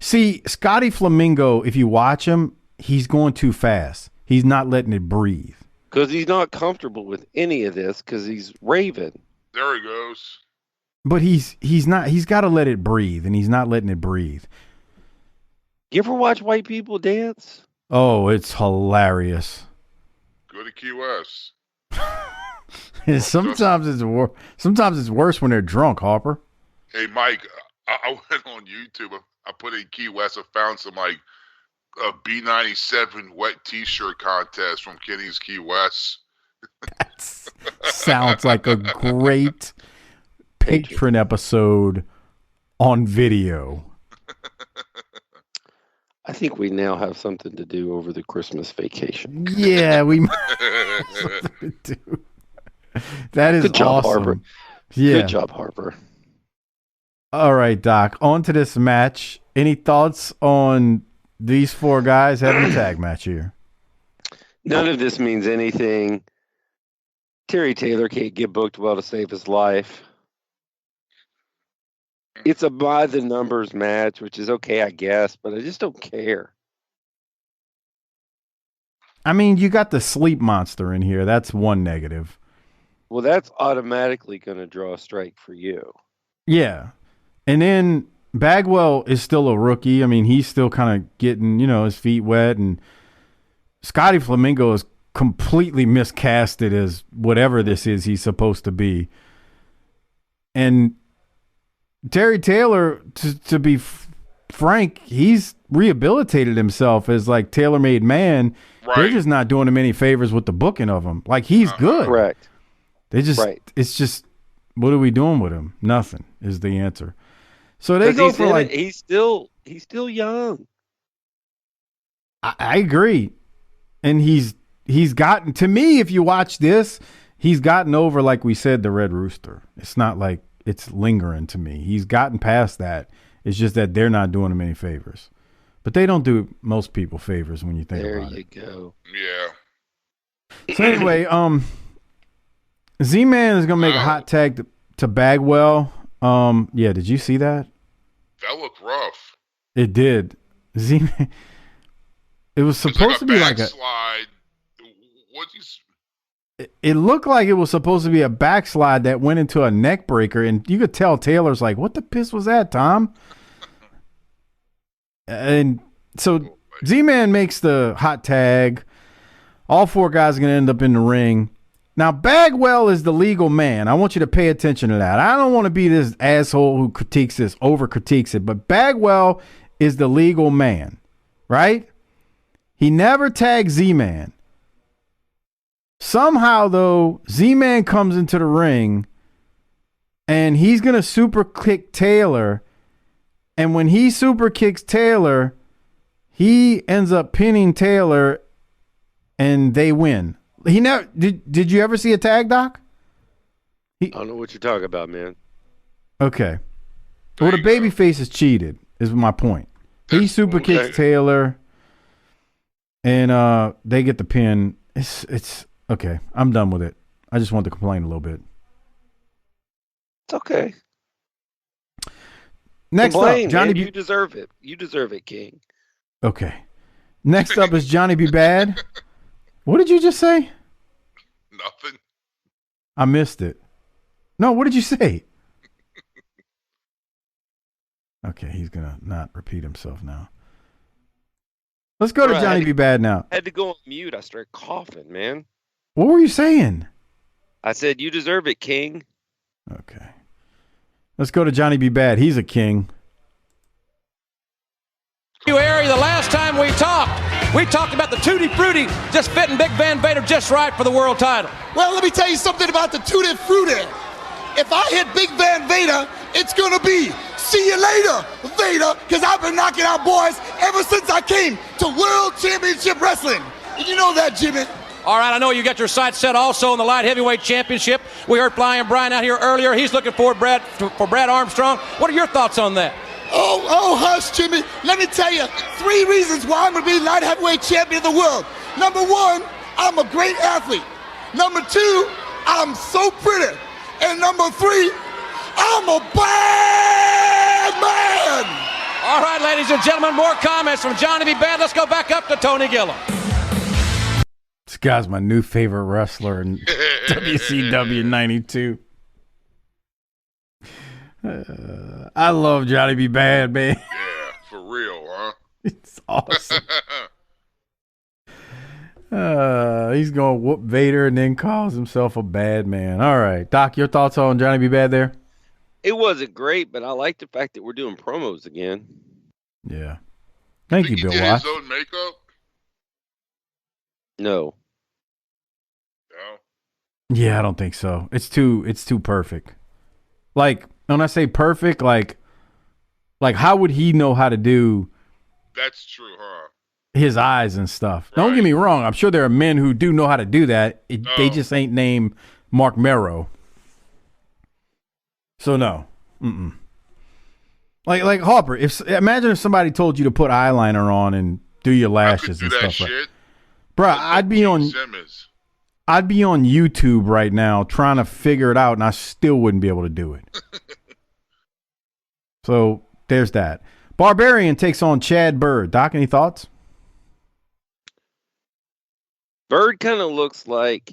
See, Scotty Flamingo, if you watch him, he's going too fast. He's not letting it breathe. Because he's not comfortable with any of this because he's raving. There he goes. But he's not. He's got to let it breathe, and he's not letting it breathe. You ever watch white people dance? Oh, it's hilarious. Go to Key West. Sometimes it's worse when they're drunk, Harper. Hey, Mike, I went on YouTube. I put in Key West. I found some like a B97 wet T-shirt contest from Kenny's Key West. That sounds like a great Patron episode on video. I think we now have something to do over the Christmas vacation. Yeah, we might have something to do. That is Good job, awesome. Harper. Yeah. Good job, Harper. All right, Doc. On to this match. Any thoughts on these four guys having a tag match here? None of this means anything. Terry Taylor can't get booked well to save his life. It's a by the numbers match, which is okay, I guess, but I just don't care. I mean, you got the sleep monster in here. That's one negative. Well, that's automatically going to draw a strike for you. Yeah. And then Bagwell is still a rookie. I mean, he's still kind of getting, his feet wet. And Scotty Flamingo is completely miscasted as whatever this is he's supposed to be. And Terry Taylor, to be frank, he's rehabilitated himself as like tailor-made man. Right. They're just not doing him any favors with the booking of him. Like, he's good. Correct. They just, it's just, what are we doing with him? Nothing is the answer. So they go for like, he's still young. I agree. And he's gotten, to me, if you watch this, he's gotten over, like we said, the Red Rooster. It's not like it's lingering to me. He's gotten past that. It's just that they're not doing him any favors. But they don't do most people favors when you think about it. There you go. Yeah. So anyway, Z-Man is going to make a hot tag to Bagwell. Yeah, did you see that? That looked rough. It did. Z-Man. It was supposed to be like a slide. It looked like it was supposed to be a backslide that went into a neck breaker, and you could tell Taylor's like, "What the piss was that, Tom?" And so Z-Man makes the hot tag. All four guys are going to end up in the ring. Now, Bagwell is the legal man. I want you to pay attention to that. I don't want to be this asshole who critiques this, over-critiques it, but Bagwell is the legal man, right? He never tagged Z-Man. Somehow, though, Z-Man comes into the ring, and he's going to super kick Taylor, and when he super kicks Taylor, he ends up pinning Taylor, and they win. He never did you ever see a tag, Doc? I don't know what you're talking about, man. Okay. Well, the babyface is cheated, is my point. He super kicks Taylor, and they get the pin. It's okay. I'm done with it. I just want to complain a little bit. It's okay. Next up, Johnny B. You deserve it. You deserve it, King. Okay. Next up is Johnny B. Bad. What did you just say? Nothing. I missed it. No, what did you say? Okay, he's going to not repeat himself now. Let's go to Johnny B. Bad now. I had to go on mute. I started coughing, man. What were you saying? I said, you deserve it, King. Okay. Let's go to Johnny B. Bad. He's a king. Harry, the last time we talked about the Tutti Frutti just fitting Big Van Vader just right for the world title. Well, let me tell you something about the Tutti Frutti. If I hit Big Van Vader, it's going to be see you later, Vader, because I've been knocking out boys ever since I came to World Championship Wrestling. Did you know that, Jimmy? All right, I know you got your sights set also on the Light Heavyweight Championship. We heard Flying Brian out here earlier. He's looking for Brad Armstrong. What are your thoughts on that? Oh, hush, Jimmy. Let me tell you 3 reasons why I'm going to be light heavyweight champion of the world. Number 1, I'm a great athlete. Number 2, I'm so pretty. And number 3, I'm a bad man. All right, ladies and gentlemen, more comments from Johnny B. Bad. Let's go back up to Tony Gillum. This guy's my new favorite wrestler in WCW 92. I love Johnny B. Bad, man. Yeah, for real, huh? It's awesome. He's going to whoop Vader and then calls himself a bad man. All right. Doc, your thoughts on Johnny B. Bad there? It wasn't great, but I like the fact that we're doing promos again. Yeah. Thank you, Bill Watts. His own makeup? No. No. Yeah, I don't think so. It's too perfect. Like, when I say perfect, like how would he know how to do That's true, huh? his eyes and stuff? Right. Don't get me wrong. I'm sure there are men who do know how to do that. They just ain't named Mark Merrow. So no. Mm-mm. Like Harper, imagine if somebody told you to put eyeliner on and do your lashes and stuff like that. Bro, I'd be on YouTube right now trying to figure it out, and I still wouldn't be able to do it. So there's that. Barbarian takes on Chad Bird. Doc, any thoughts? Bird kind of looks like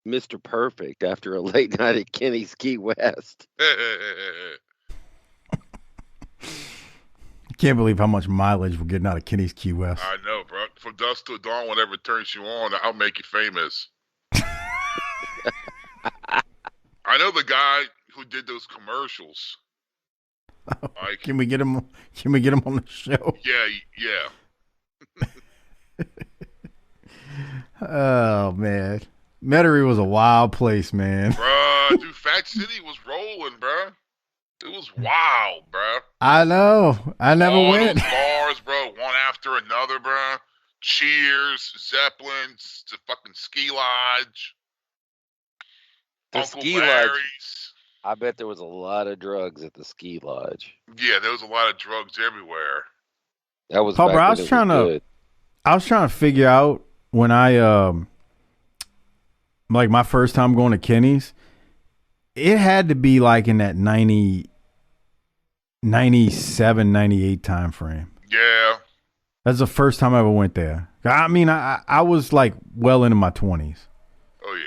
Mr. Perfect after a late night at Kenny's Key West. Can't believe how much mileage we're getting out of Kenny's Key West. I know, bro. From dusk till dawn, whatever turns you on, I'll make you famous. I know the guy who did those commercials. Like, Can we get him on the show? Yeah. Oh man, Metairie was a wild place, man. Bruh, dude, Fat City was rolling, bruh. It was wild, bruh. I know. I never went. Those bars, bro, one after another, bruh. Cheers, Zeppelins, the fucking ski lodge. The Uncle ski Larry's. lodge. I bet there was a lot of drugs at the ski lodge. Yeah, there was a lot of drugs everywhere. That was Harper, I was trying to figure out when I like my first time going to Kenny's, it had to be like in that 97, 98 time frame. Yeah. That's the first time I ever went there. I mean, I was like well into my 20s. Oh,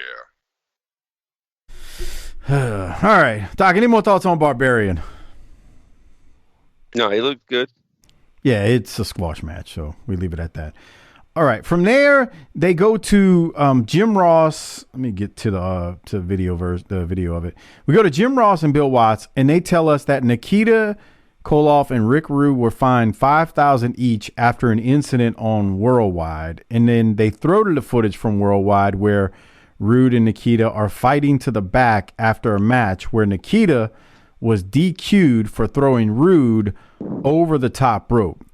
yeah. All right. Doc, any more thoughts on Barbarian? No, he looked good. Yeah, it's a squash match, so we leave it at that. All right. From there, they go to Jim Ross. Let me get to the video of it. We go to Jim Ross and Bill Watts, and they tell us that Nikita Koloff and Rick Rude were fined $5,000 each after an incident on Worldwide, and then they throw to the footage from Worldwide where Rude and Nikita are fighting to the back after a match where Nikita was DQ'd for throwing Rude over the top rope.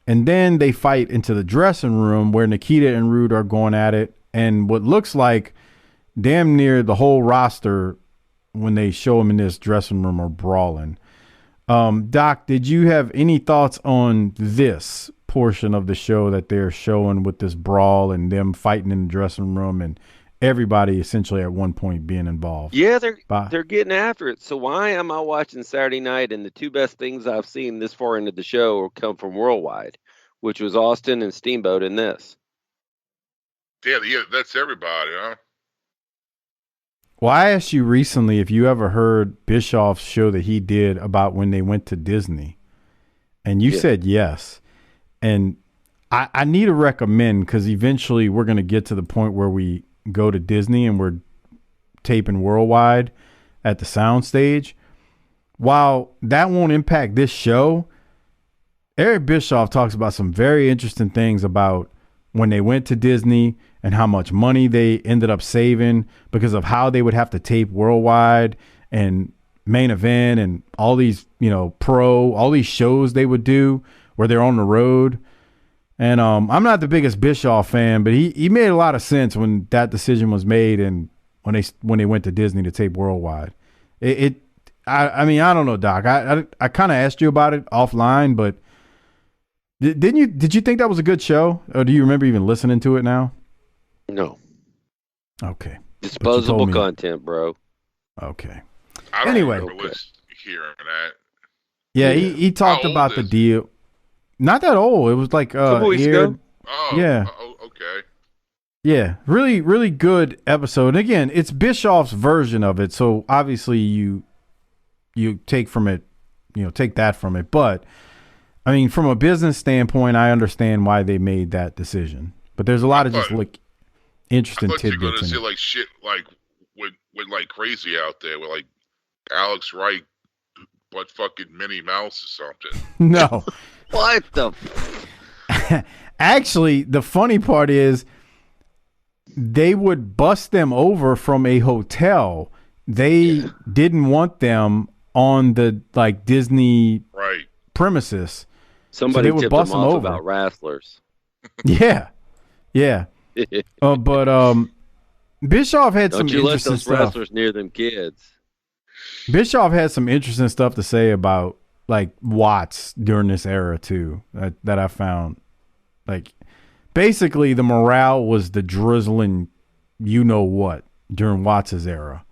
And then they fight into the dressing room where Nikita and Rude are going at it. And what looks like damn near the whole roster, when they show them in this dressing room, are brawling. Doc, did you have any thoughts on this portion of the show that they're showing with this brawl and them fighting in the dressing room and everybody essentially at one point being involved? Yeah, they're getting after it. So why am I watching Saturday Night and the two best things I've seen this far into the show come from Worldwide, which was Austin and Steamboat in this? Yeah, that's everybody, huh? Well, I asked you recently if you ever heard Bischoff's show that he did about when they went to Disney, and you said yes. And I need to recommend, because eventually we're going to get to the point where we go to Disney and we're taping Worldwide at the soundstage. While that won't impact this show, Eric Bischoff talks about some very interesting things about when they went to Disney and how much money they ended up saving because of how they would have to tape Worldwide and Main Event and all these, all these shows they would do where they're on the road. And I'm not the biggest Bischoff fan, but he made a lot of sense when that decision was made and when they went to Disney to tape Worldwide. I mean, I don't know, Doc. I kind of asked you about it offline, but did you think that was a good show, or do you remember even listening to it now? No. Okay. Disposable content, bro. Okay. I don't anyway, remember hearing that. Yeah, he talked about the deal. Not that old. It was like a couple weeks ago. Oh, yeah. Okay. Yeah, really, really good episode. And again, it's Bischoff's version of it, so obviously you take from it, take that from it. But I mean, from a business standpoint, I understand why they made that decision. But there's a lot of just interesting tidbits. You're gonna see like shit like with like crazy out there with like Alex Wright, but fucking Minnie Mouse or something. No. What the? Actually, the funny part is they would bus them over from a hotel. They didn't want them on the like Disney premises. Somebody so they would tipped bus them them off over. about wrestlers. Yeah. But Bischoff had some Don't you let interesting those stuff. wrestlers near them kids. Bischoff had some interesting stuff to say about like Watts during this era too. That I found. Like basically the morale was the drizzling you know what during Watts' era.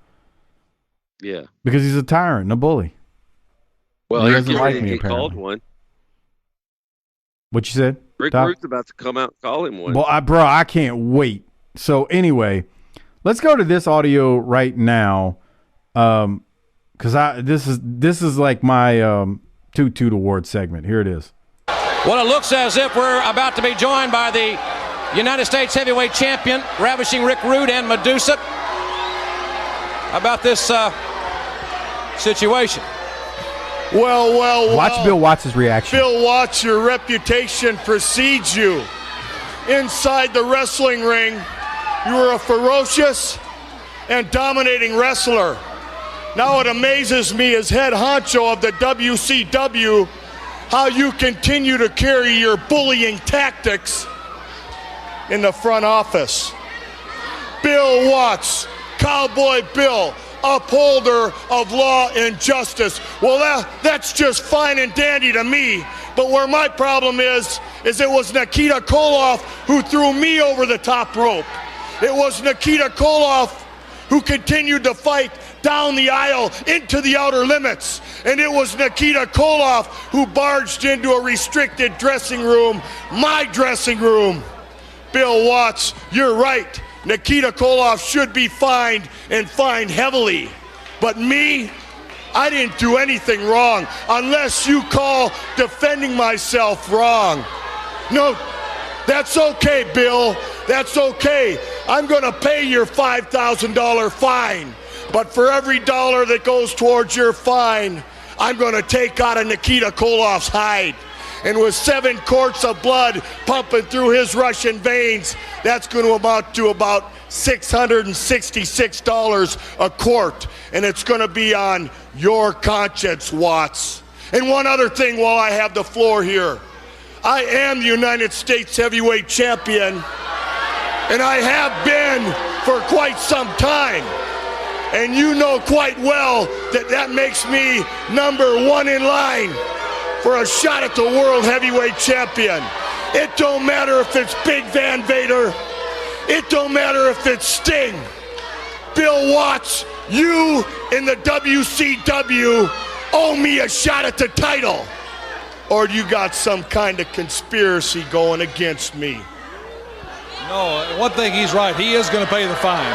Yeah. Because he's a tyrant and a bully. Well, he he doesn't like me he apparently. called one. What you said? Rick Doc? Rude's about to come out and call him one. Well, I can't wait. So anyway, let's go to this audio right now, because this is like my Toot Toot Award segment. Here it is. Well, it looks as if we're about to be joined by the United States Heavyweight Champion, Ravishing Rick Rude and Medusa, about this situation. Well. Watch Bill Watts' reaction. Bill Watts, your reputation precedes you. Inside the wrestling ring, you were a ferocious and dominating wrestler. Now it amazes me as head honcho of the WCW how you continue to carry your bullying tactics in the front office. Bill Watts, Cowboy Bill, upholder of law and justice. Well, that's just fine and dandy to me. But where my problem is it was Nikita Koloff who threw me over the top rope. It was Nikita Koloff who continued to fight down the aisle into the outer limits. And it was Nikita Koloff who barged into a restricted dressing room, my dressing room. Bill Watts, you're right. Nikita Koloff should be fined and fined heavily. But me, I didn't do anything wrong unless you call defending myself wrong. No, that's okay, Bill. That's okay. I'm going to pay your $5,000 fine. But for every dollar that goes towards your fine, I'm going to take out of Nikita Koloff's hide. And with 7 quarts of blood pumping through his Russian veins, that's going to amount to about $666 a quart. And it's going to be on your conscience, Watts. And one other thing while I have the floor here. I am the United States Heavyweight Champion, and I have been for quite some time. And you know quite well that makes me number 1 in line for a shot at the World Heavyweight Champion. It don't matter if it's Big Van Vader. It don't matter if it's Sting. Bill Watts, you in the WCW owe me a shot at the title. Or you got some kind of conspiracy going against me? No, one thing he's right. He is going to pay the fine.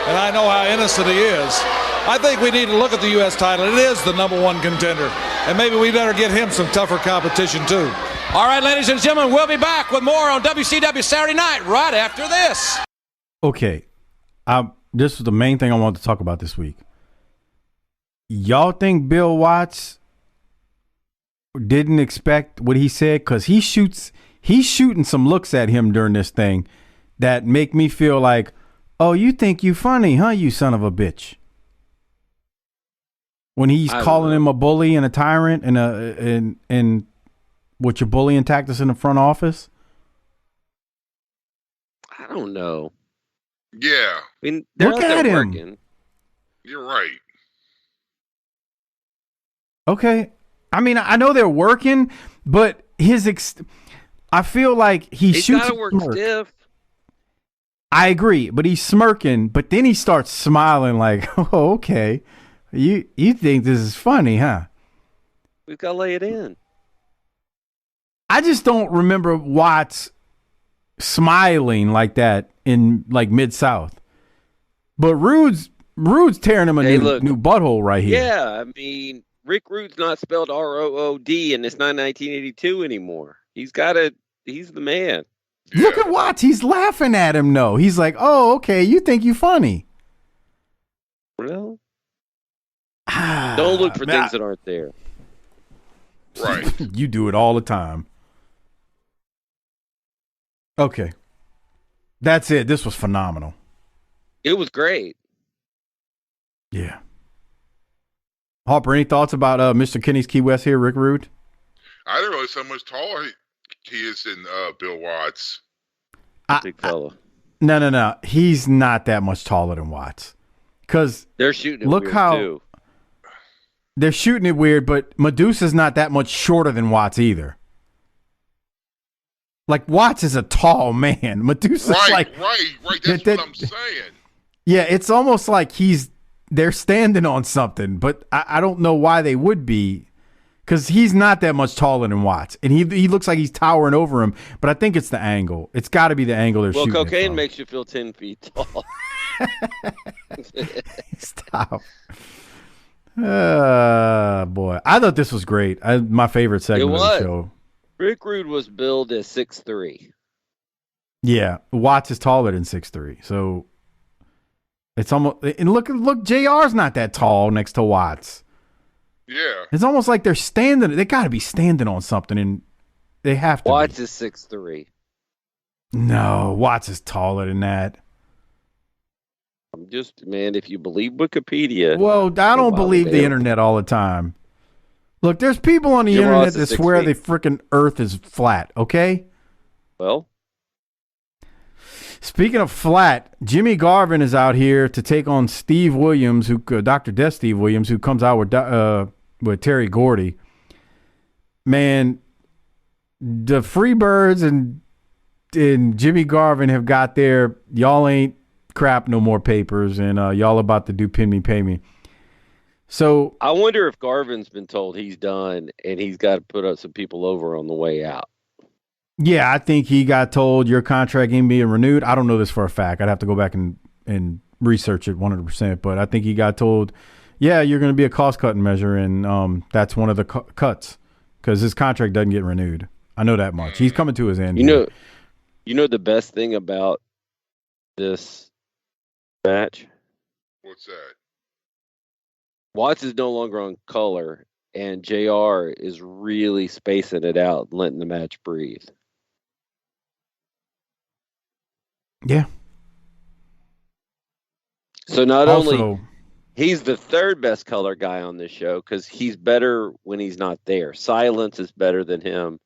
And I know how innocent he is. I think we need to look at the U.S. title. It is the #1 contender. And maybe we better get him some tougher competition, too. All right, ladies and gentlemen, we'll be back with more on WCW Saturday Night right after this. Okay. This was the main thing I wanted to talk about this week. Y'all think Bill Watts didn't expect what he said? Because he's shooting some looks at him during this thing that make me feel like, oh, you think you funny, huh, you son of a bitch? When he's calling him a bully and a tyrant and with your bullying tactics in the front office? I don't know. Yeah. I mean, they're Look out there at him. working. You're right. Okay. I mean, I know they're working, but I feel like he's shoots. Gotta work stiff. I agree, but he's smirking, but then he starts smiling like, oh, okay. You think this is funny, huh? We've got to lay it in. I just don't remember Watts smiling like that in like Mid-South. But Rude's tearing him a new butthole right here. Yeah, I mean, Rick Rude's not spelled R-O-O-D, and it's not 1982 anymore. He's the man. Yeah. Look at Watts. He's laughing at him, though. He's like, oh, okay, you think you funny. Well, don't look for things that aren't there. Right. You do it all the time. Okay. That's it. This was phenomenal. It was great. Yeah. Harper, any thoughts about Mr. Kenny's Key West here, Rick Rude? I didn't realize how much taller he is than Bill Watts. Big fella. No. He's not that much taller than Watts. Because they're shooting it weird, too. They're shooting it weird, but Medusa's not that much shorter than Watts either. Like, Watts is a tall man. Medusa's right. That's what I'm saying. Yeah, it's almost like they're standing on something, but I don't know why they would be, because he's not that much taller than Watts, and he looks like he's towering over him, but I think it's the angle. It's got to be the angle they're shooting. Well, cocaine makes you feel 10 feet tall. Stop. Boy. I thought this was great. My favorite segment of the show. Rick Rude was billed as 6'3". Yeah, Watts is taller than 6'3", so it's almost. And look, JR's not that tall next to Watts. Yeah, it's almost like they're standing. They got to be standing on something, and they have to. Watts is 6'3". No, Watts is taller than that. I'm just, man, if you believe Wikipedia. Well, I don't believe the internet all the time. Look, there's people on the internet that swear the freaking earth is flat, okay? Well. Speaking of flat, Jimmy Garvin is out here to take on Steve Williams, Dr. Death Steve Williams, who comes out with Terry Gordy. Man, the Freebirds and Jimmy Garvin have got their y'all ain't crap no more papers, and y'all about to do pin me, pay me. So I wonder if Garvin's been told he's done and he's got to put up some people over on the way out. Yeah, I think he got told your contract ain't being renewed. I don't know this for a fact. I'd have to go back and research it 100%. But I think he got told, yeah, you're going to be a cost-cutting measure, and that's one of the cuts because his contract doesn't get renewed. I know that much. He's coming to his end. You know the best thing about this match? What's that? Watts is no longer on color, and JR is really spacing it out, letting the match breathe. Yeah. So not only he's the third best color guy on this show because he's better when he's not there. Silence is better than him,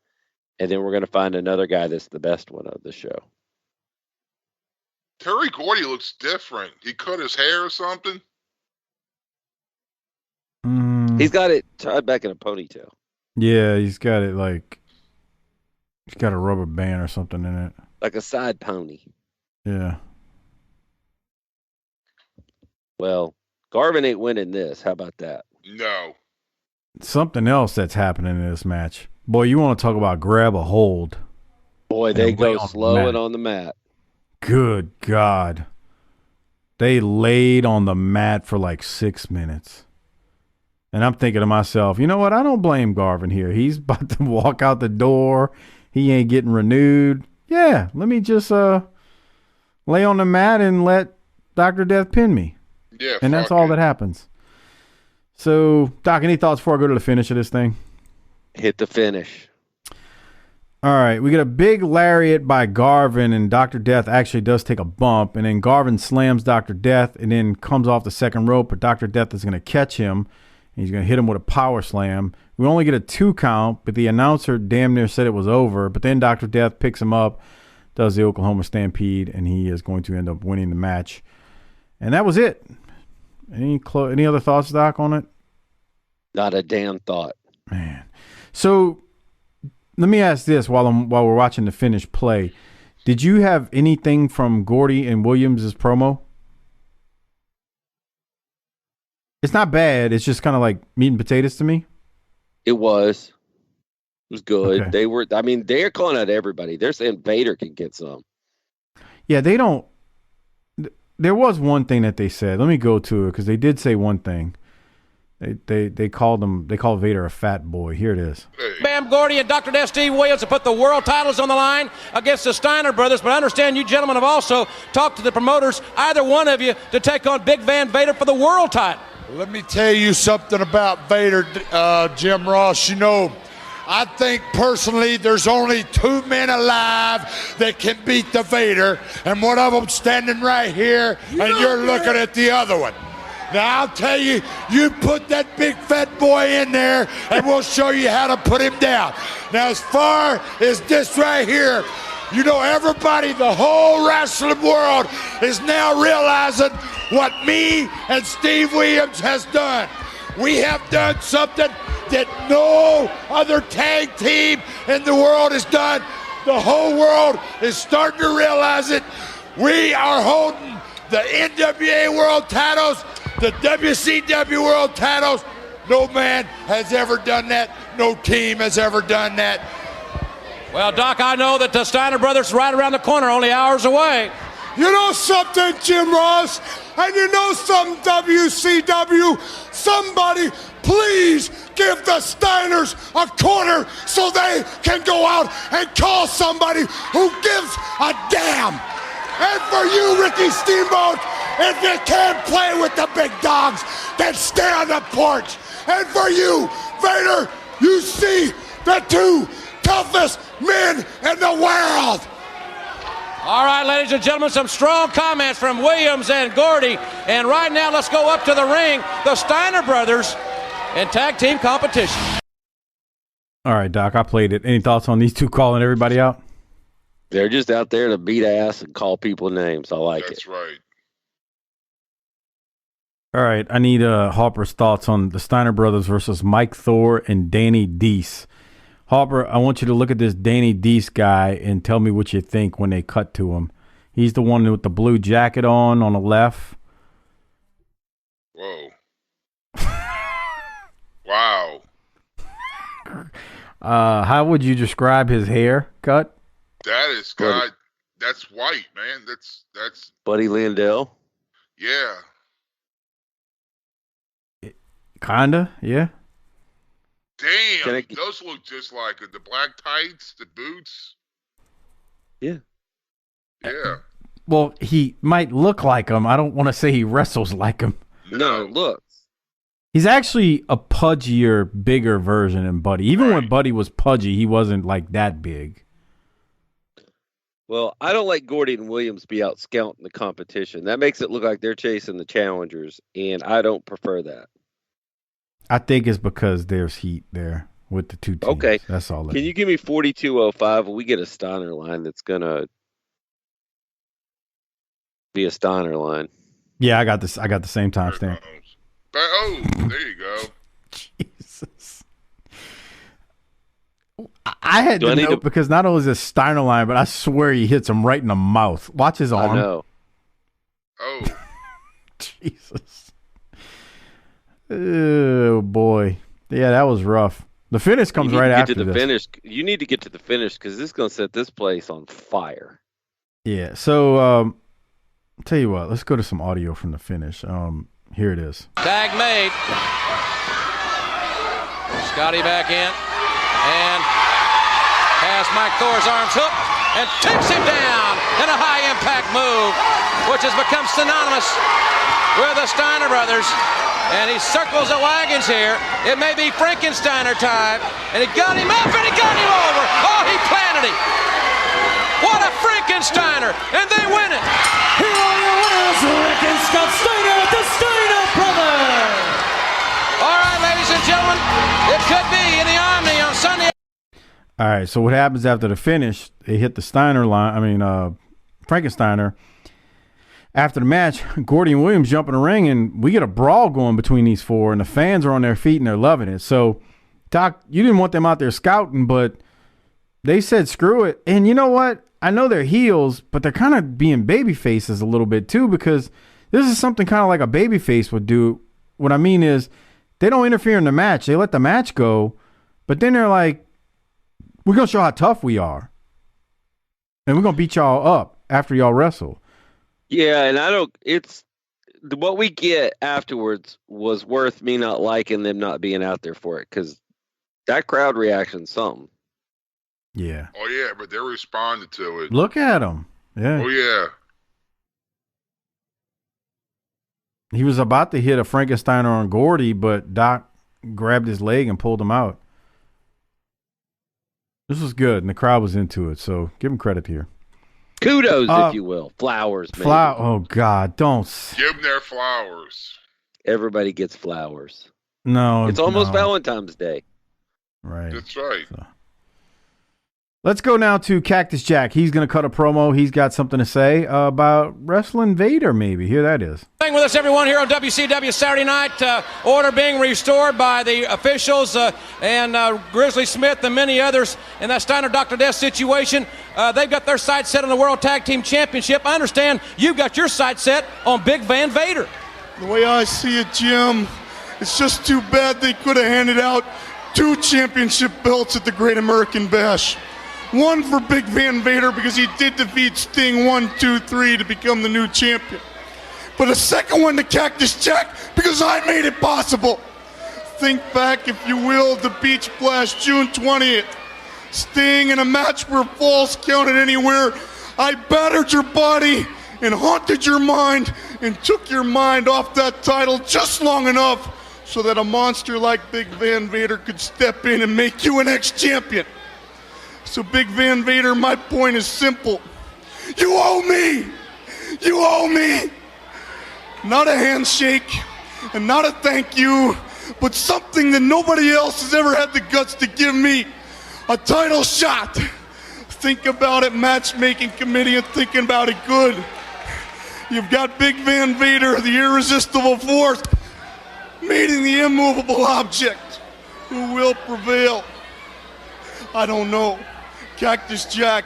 and then we're going to find another guy that's the best one of the show. Terry Gordy looks different. He cut his hair or something. He's got it tied back in a ponytail. Yeah, he's got it he's got a rubber band or something in it. Like a side pony. Yeah. Well, Garvin ain't winning this. How about that? No. Something else that's happening in this match. Boy, you want to talk about grab a hold. Boy, they go slow and on the mat. Good God. They laid on the mat for like 6 minutes. And I'm thinking to myself, you know what? I don't blame Garvin here. He's about to walk out the door. He ain't getting renewed. Yeah, let me just lay on the mat and let Dr. Death pin me. Yeah, and that's all that happens. So, Doc, any thoughts before I go to the finish of this thing? Hit the finish. All right, we get a big lariat by Garvin, and Dr. Death actually does take a bump, and then Garvin slams Dr. Death and then comes off the second rope, but Dr. Death is going to catch him. He's going to hit him with a power slam. We only get a 2 count, but the announcer damn near said it was over. But then Dr. Death picks him up, does the Oklahoma Stampede, and he is going to end up winning the match. And that was it. Any other thoughts, Doc, on it? Not a damn thought. Man. So let me ask this while we're watching the finish play. Did you have anything from Gordy and Williams' promo? It's not bad. It's just kind of like meat and potatoes to me. It was good. Okay. They're calling out everybody. They're saying Vader can get some. Yeah, they don't. There was one thing that they said. Let me go to it because they did say one thing. They called Vader a fat boy. Here it is. Bam Gordy and Dr. Death Steve Williams have put the world titles on the line against the Steiner brothers, but I understand you gentlemen have also talked to the promoters, either one of you, to take on Big Van Vader for the world title. Let me tell you something about Vader, Jim Ross. You know, I think personally there's only 2 men alive that can beat the Vader, and one of them standing right here, and you're looking at the other one. Now I'll tell you, you put that big fat boy in there, and we'll show you how to put him down. Now as far as this right here, you know, everybody, the whole wrestling world is now realizing what me and Steve Williams has done. We have done something that no other tag team in the world has done. The whole world is starting to realize it. We are holding the NWA World titles, the WCW World titles. No man has ever done that. No team has ever done that. Well, Doc, I know that the Steiner brothers are right around the corner, only hours away. You know something, Jim Ross? And you know something, WCW? Somebody please give the Steiners a quarter so they can go out and call somebody who gives a damn. And for you, Ricky Steamboat, if you can't play with the big dogs, then stay on the porch. And for you, Vader, you see the 2 toughest men in the world. All right, ladies and gentlemen, some strong comments from Williams and Gordy. And right now, let's go up to the ring. The Steiner brothers in tag team competition. All right, Doc, I played it. Any thoughts on these 2 calling everybody out? They're just out there to beat ass and call people names. I like it. That's right. All right, I need Harper's thoughts on the Steiner brothers versus Mike Thor and Danny Deese. Harper, I want you to look at this Danny Deese guy and tell me what you think when they cut to him. He's the one with the blue jacket on the left. Whoa. Wow. How would you describe his haircut? That is God. That's white, man. That's Buddy Landell. Yeah. Kinda, yeah. Damn, those look just like it. The black tights, the boots. Yeah. Yeah. Well, he might look like him. I don't want to say he wrestles like him. No, look. He's actually a pudgier, bigger version than Buddy. Even when Buddy was pudgy, he wasn't like that big. Well, I don't like Gordy and Williams be out scouting the competition. That makes it look like they're chasing the challengers, and I don't prefer that. I think it's because there's heat there with the 2 teams. Okay. That's all. Can you give me 4205 and we get a Steiner line that's going to be a Steiner line? Yeah, I got this. I got the same timestamp. Oh, there you go. Jesus. I had to know because not only is it Steiner line, but I swear he hits him right in the mouth. Watch his arm. I know. Oh. Jesus. Oh, boy. Yeah, that was rough. The finish comes right after this. You need to get to the finish because this is going to set this place on fire. Yeah, so I'll tell you what. Let's go to some audio from the finish. Here it is. Tag made. Scotty back in. And has Mike Thor's arms hooked and takes him down in a high-impact move, which has become synonymous with the Steiner brothers. And he circles the wagons here. It may be Frankensteiner time. And he got him up and he got him over. Oh, he planted him. What a Frankensteiner. And they win it. Here are your winners, Rick and Scott Steiner, the Steiner brothers. All right, ladies and gentlemen, it could be in the Omni on Sunday. All right, so what happens after the finish, they hit the Steiner line, Frankensteiner. After the match, Gordy and Williams jump in the ring, and we get a brawl going between these 4, and the fans are on their feet, and they're loving it. So, Doc, you didn't want them out there scouting, but they said screw it. And you know what? I know they're heels, but they're kind of being baby faces a little bit too, because this is something kind of like a baby face would do. What I mean is they don't interfere in the match. They let the match go, but then they're like, we're going to show how tough we are, and we're going to beat y'all up after y'all wrestle. Yeah, and it's what we get afterwards was worth me not liking them not being out there for it, because that crowd reaction's something. Yeah. Oh, yeah, but they're responding to it. Look at him. Yeah. Oh, yeah. He was about to hit a Frankensteiner on Gordy, but Doc grabbed his leg and pulled him out. This was good, and the crowd was into it, so give him credit here. Kudos, if you will. Flowers, maybe. Oh, God, don't. Give them their flowers. Everybody gets flowers. No. It's almost ValenTIMES Day. Right. That's right. So. Let's go now to Cactus Jack. He's going to cut a promo. He's got something to say about Wrestling Vader, maybe. Here that is. Staying with us, everyone, here on WCW Saturday Night. Order being restored by the officials and Grizzly Smith and many others in that Steiner Dr. Death situation. They've got their sights set on the World Tag Team Championship. I understand you've got your sights set on Big Van Vader. The way I see it, Jim, it's just too bad they could have handed out 2 championship belts at the Great American Bash. One for Big Van Vader because he did defeat Sting 1, 2, 3 to become the new champion. But a second one to Cactus Jack because I made it possible. Think back, if you will, to Beach Blast, June 20th. Sting in a match where falls counted anywhere. I battered your body and haunted your mind and took your mind off that title just long enough so that a monster like Big Van Vader could step in and make you an ex-champion. So Big Van Vader, my point is simple. You owe me! You owe me! Not a handshake and not a thank you, but something that nobody else has ever had the guts to give me. A title shot. Think about it, matchmaking committee, and thinking about it good. You've got Big Van Vader, the irresistible force, meeting the immovable object. Who will prevail? I don't know. Cactus Jack,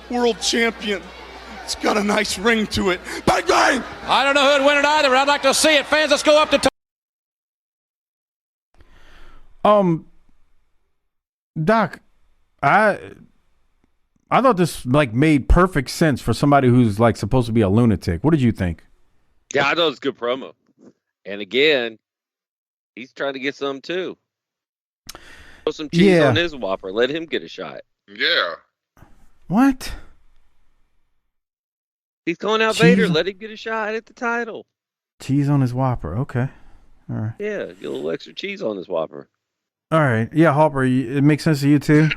world champion. It's got a nice ring to it. Bang, bang! I don't know who'd win it either, but I'd like to see it. Fans, let's go up to Doc, I thought this made perfect sense for somebody who's supposed to be a lunatic. What did you think? Yeah, I thought it was a good promo. And again, he's trying to get some too. Put some cheese on his Whopper. Let him get a shot. Yeah. What? He's calling out Vader. Let him get a shot at the title. Cheese on his Whopper. Okay. All right. Yeah, get a little extra cheese on his Whopper. All right. Yeah, Harper, it makes sense to you too?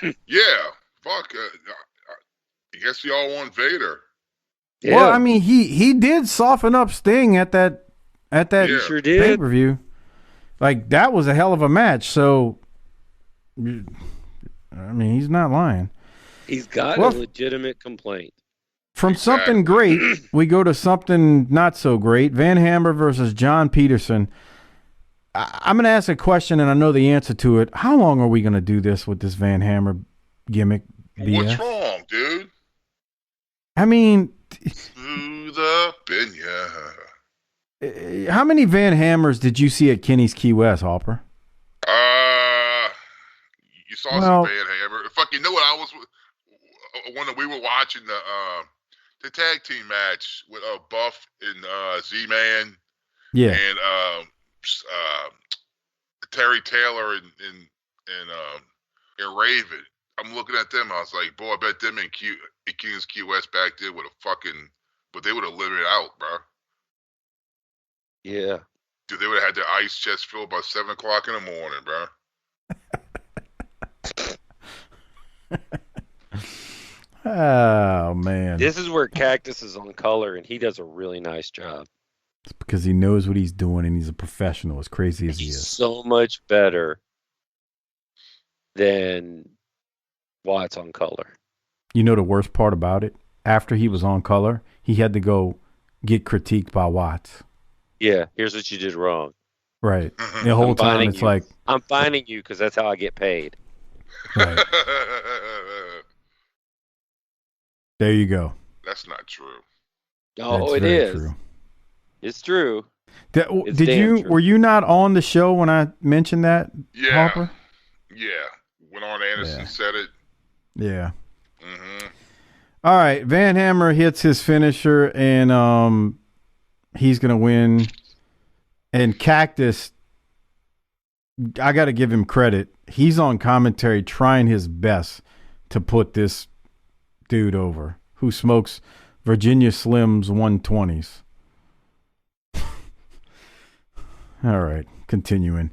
Yeah. Fuck. I guess we all want Vader. Yeah. Well, I mean, he did soften up Sting at that sure did. pay-per-view. That was a hell of a match. So, I mean, he's not lying. He's got a legitimate complaint. From something great, we go to something not so great. Van Hammer versus John Peterson. I'm going to ask a question, and I know the answer to it. How long are we going to do this with this Van Hammer gimmick BS? What's wrong, dude? I mean... Smooth up in ya. How many Van Hammers did you see at Kenny's Key West, Harper? You saw some Van Hammer. Fuck, you know what? I was when we were watching the tag team match with Buff and Z-Man. Yeah. And Terry Taylor and Raven. I'm looking at them. I was like, boy, I bet them in Kenny's Key West back there would have but they would have lived it out, bro. Yeah. Dude, they would have had their ice chest filled by 7 o'clock in the morning, bro. Oh, man. This is where Cactus is on color, and he does a really nice job. It's because he knows what he's doing, and he's a professional, as crazy as he is. So much better than Watts on color. You know the worst part about it? After he was on color, he had to go get critiqued by Watts. Yeah, here's what you did wrong. Right. The whole time it's like... I'm fining you because that's how I get paid. Right. There you go. That's not true. Oh, it is. True. It's true. Were you not on the show when I mentioned that, Harper? Yeah. When Arn Anderson said it. Yeah. Mm-hmm. All right. Van Hammer hits his finisher, and he's going to win. And Cactus, I got to give him credit. He's on commentary trying his best to put this dude over who smokes Virginia Slims 120s. All right, continuing.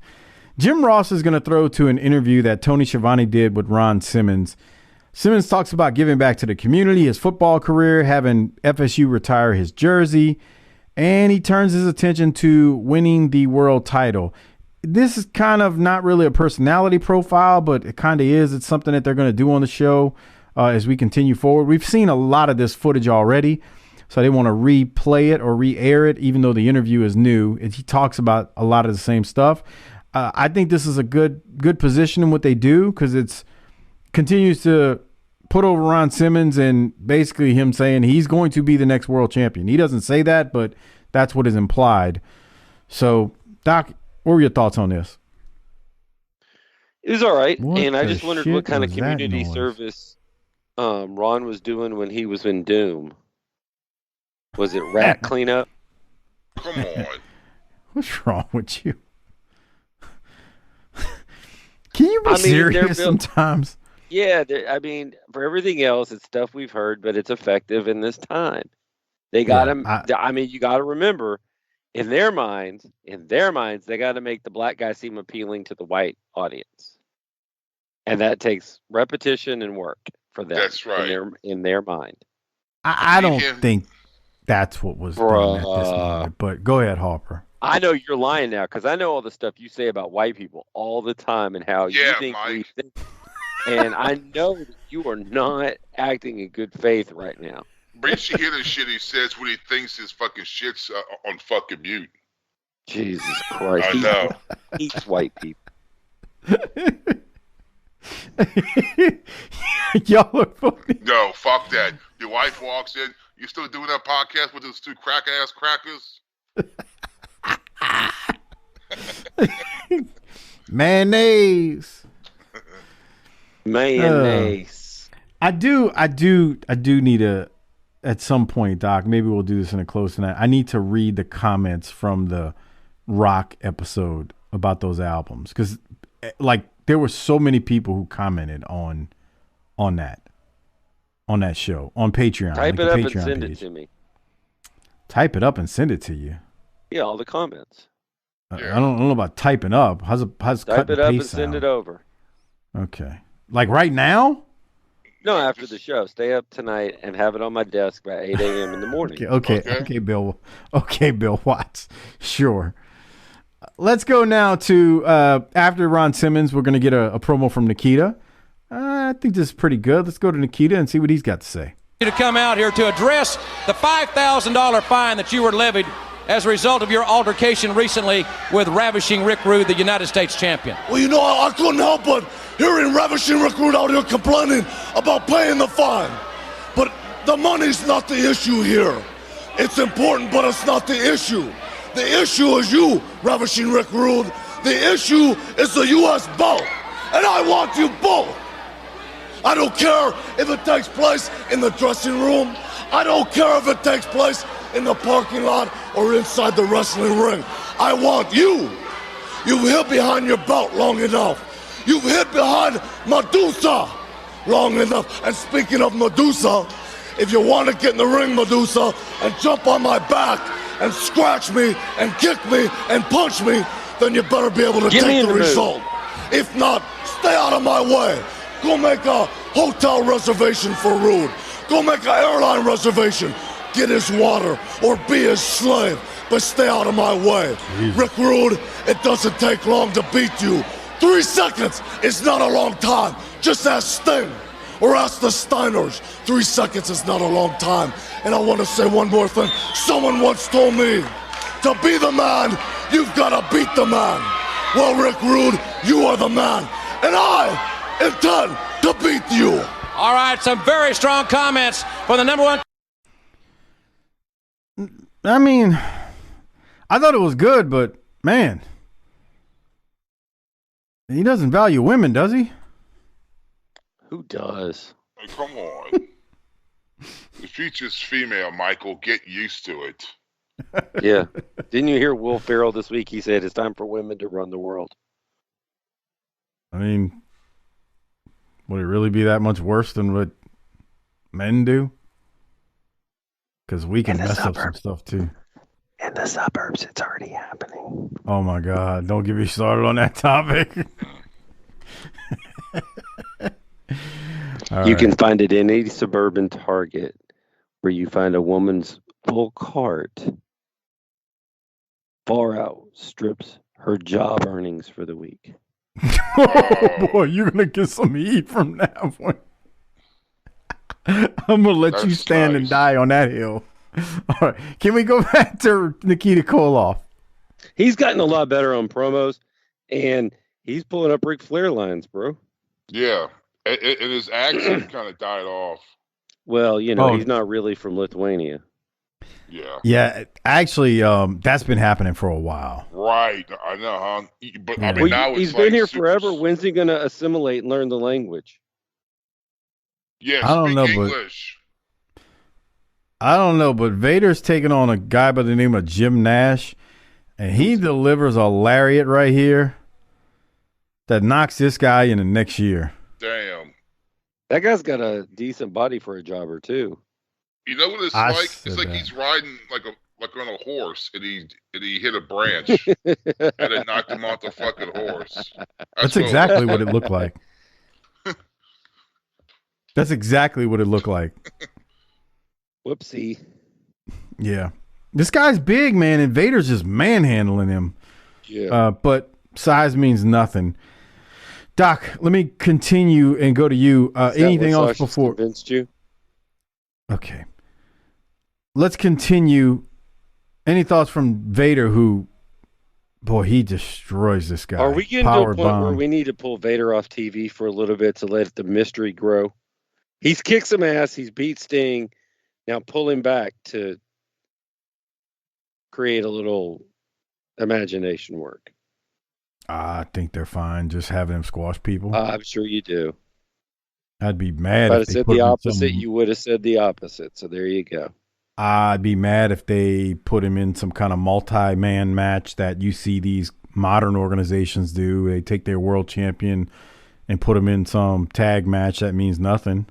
Jim Ross is going to throw to an interview that Tony Schiavone did with Ron Simmons. Simmons talks about giving back to the community, his football career, having FSU retire his jersey, and he turns his attention to winning the world title. This is kind of not really a personality profile, but it kind of is. It's something that they're going to do on the show as we continue forward. We've seen a lot of this footage already, so they want to replay it or re-air it, even though the interview is new. He talks about a lot of the same stuff. I think this is a good position in what they do, because it's continues to put over Ron Simmons and basically him saying he's going to be the next world champion. He doesn't say that, but that's what is implied. So, Doc, what were your thoughts on this? It was all right, What and I the just wondered shit what kind of was that community noise? service Ron was doing when he was in Doom. Was it rat cleanup? Come on. What's wrong with you? Can you be serious sometimes? Yeah, I mean, for everything else, it's stuff we've heard, but it's effective in this time. They got to. I mean, you got to remember, in their minds, they got to make the black guy seem appealing to the white audience, and that takes repetition and work for them. That's right. In their mind. I don't think that's what was done at this moment. But go ahead, Harper. I know you're lying now, because I know all the stuff you say about white people all the time and how you think we think. And I know that you are not acting in good faith right now. But you should hear the shit he says when he thinks his fucking shit's on fucking mute. Jesus Christ. I know. He's white people. Y'all are funny. No, fuck that. Your wife walks in. You still doing that podcast with those two crack-ass crackers? Mayonnaise. Mayonnaise. I do need to, at some point, Doc, maybe we'll do this in a close tonight. I need to read the comments from the Rock episode about those albums, because like there were so many people who commented on that show on Patreon. Type it up and send it to me. Type it up and send it to you. Yeah, all the comments. I don't know about typing up. How's type it up and send it over? Okay. Like right now? No, after the show. Stay up tonight and have it on my desk by 8 a.m. in the morning. Okay, Bill. Okay, Bill Watts. Sure. Let's go now to after Ron Simmons. We're going to get a promo from Nikita. I think this is pretty good. Let's go to Nikita and see what he's got to say. To come out here to address the $5,000 fine that you were levied as a result of your altercation recently with Ravishing Rick Rude, the United States champion. Well, you know, I couldn't help but hearing Ravishing Rick Rude out here complaining about paying the fine. But the money's not the issue here. It's important, but it's not the issue. The issue is you, Ravishing Rick Rude. The issue is the U.S. belt. And I want you both. I don't care if it takes place in the dressing room. I don't care if it takes place in the parking lot or inside the wrestling ring. I want you. You've hid behind your belt long enough. You've hid behind Medusa long enough. And speaking of Medusa, if you want to get in the ring, Medusa, and jump on my back and scratch me and kick me and punch me, then you better be able to take the result. If not, stay out of my way. Go make a hotel reservation for Rude. Go make an airline reservation. Get his water or be his slave, but stay out of my way. Rick Rude, it doesn't take long to beat you. 3 seconds is not a long time. Just ask Sting or ask the Steiners. 3 seconds is not a long time. And I want to say one more thing. Someone once told me, to be the man, you've got to beat the man. Well, Rick Rude, you are the man. And I intend to beat you. All right, some very strong comments for the number one. I mean, I thought it was good, but man, he doesn't value women, does he? Who does? Hey, come on. The feature's female, Michael. Get used to it. Yeah. Didn't you hear Will Ferrell this week? He said it's time for women to run the world. I mean, would it really be that much worse than what men do? Because we can mess up some stuff too. In the suburbs, it's already happening. Oh my God! Don't get me started on that topic. You can find it in a suburban Target where you find a woman's full cart far outstrips her job earnings for the week. Oh boy, you're gonna get some heat from that one. I'm gonna let you stand and die on that hill. All right, can we go back to Nikita Koloff? He's gotten a lot better on promos, and he's pulling up Ric Flair lines, bro. Yeah, and his accent kind of died off. Well, he's not really from Lithuania. Yeah. Yeah, actually, that's been happening for a while. Right, I know, huh? But I mean, Well, now he's it's been like here forever. When's he gonna assimilate and learn the language? Yeah, I don't know, English. I don't know, but Vader's taking on a guy by the name of Jim Nash, and he delivers a lariat right here that knocks this guy in the next year. Damn. That guy's got a decent body for a jobber too. You know what it's like? It's like he's riding like on a horse, and he hit a branch, and it knocked him off the fucking horse. That's exactly what it looked like. That's exactly what it looked like. Whoopsie. Yeah. This guy's big, man, and Vader's just manhandling him. Yeah. But size means nothing. Doc, let me continue and go to you. Anything else before? Convinced you? Okay. Let's continue. Any thoughts from Vader, who, boy, he destroys this guy. Are we getting to a point where we need to pull Vader off TV for a little bit to let the mystery grow? He's kicked some ass. He's beat Sting. Now pull him back to create a little imagination work. I think they're fine just having him squash people. I'm sure you do. I'd be mad if they said put the him in opposite. some- You would have said the opposite. So there you go. I'd be mad if they put him in some kind of multi-man match that you see these modern organizations do. They take their world champion and put him in some tag match that means nothing.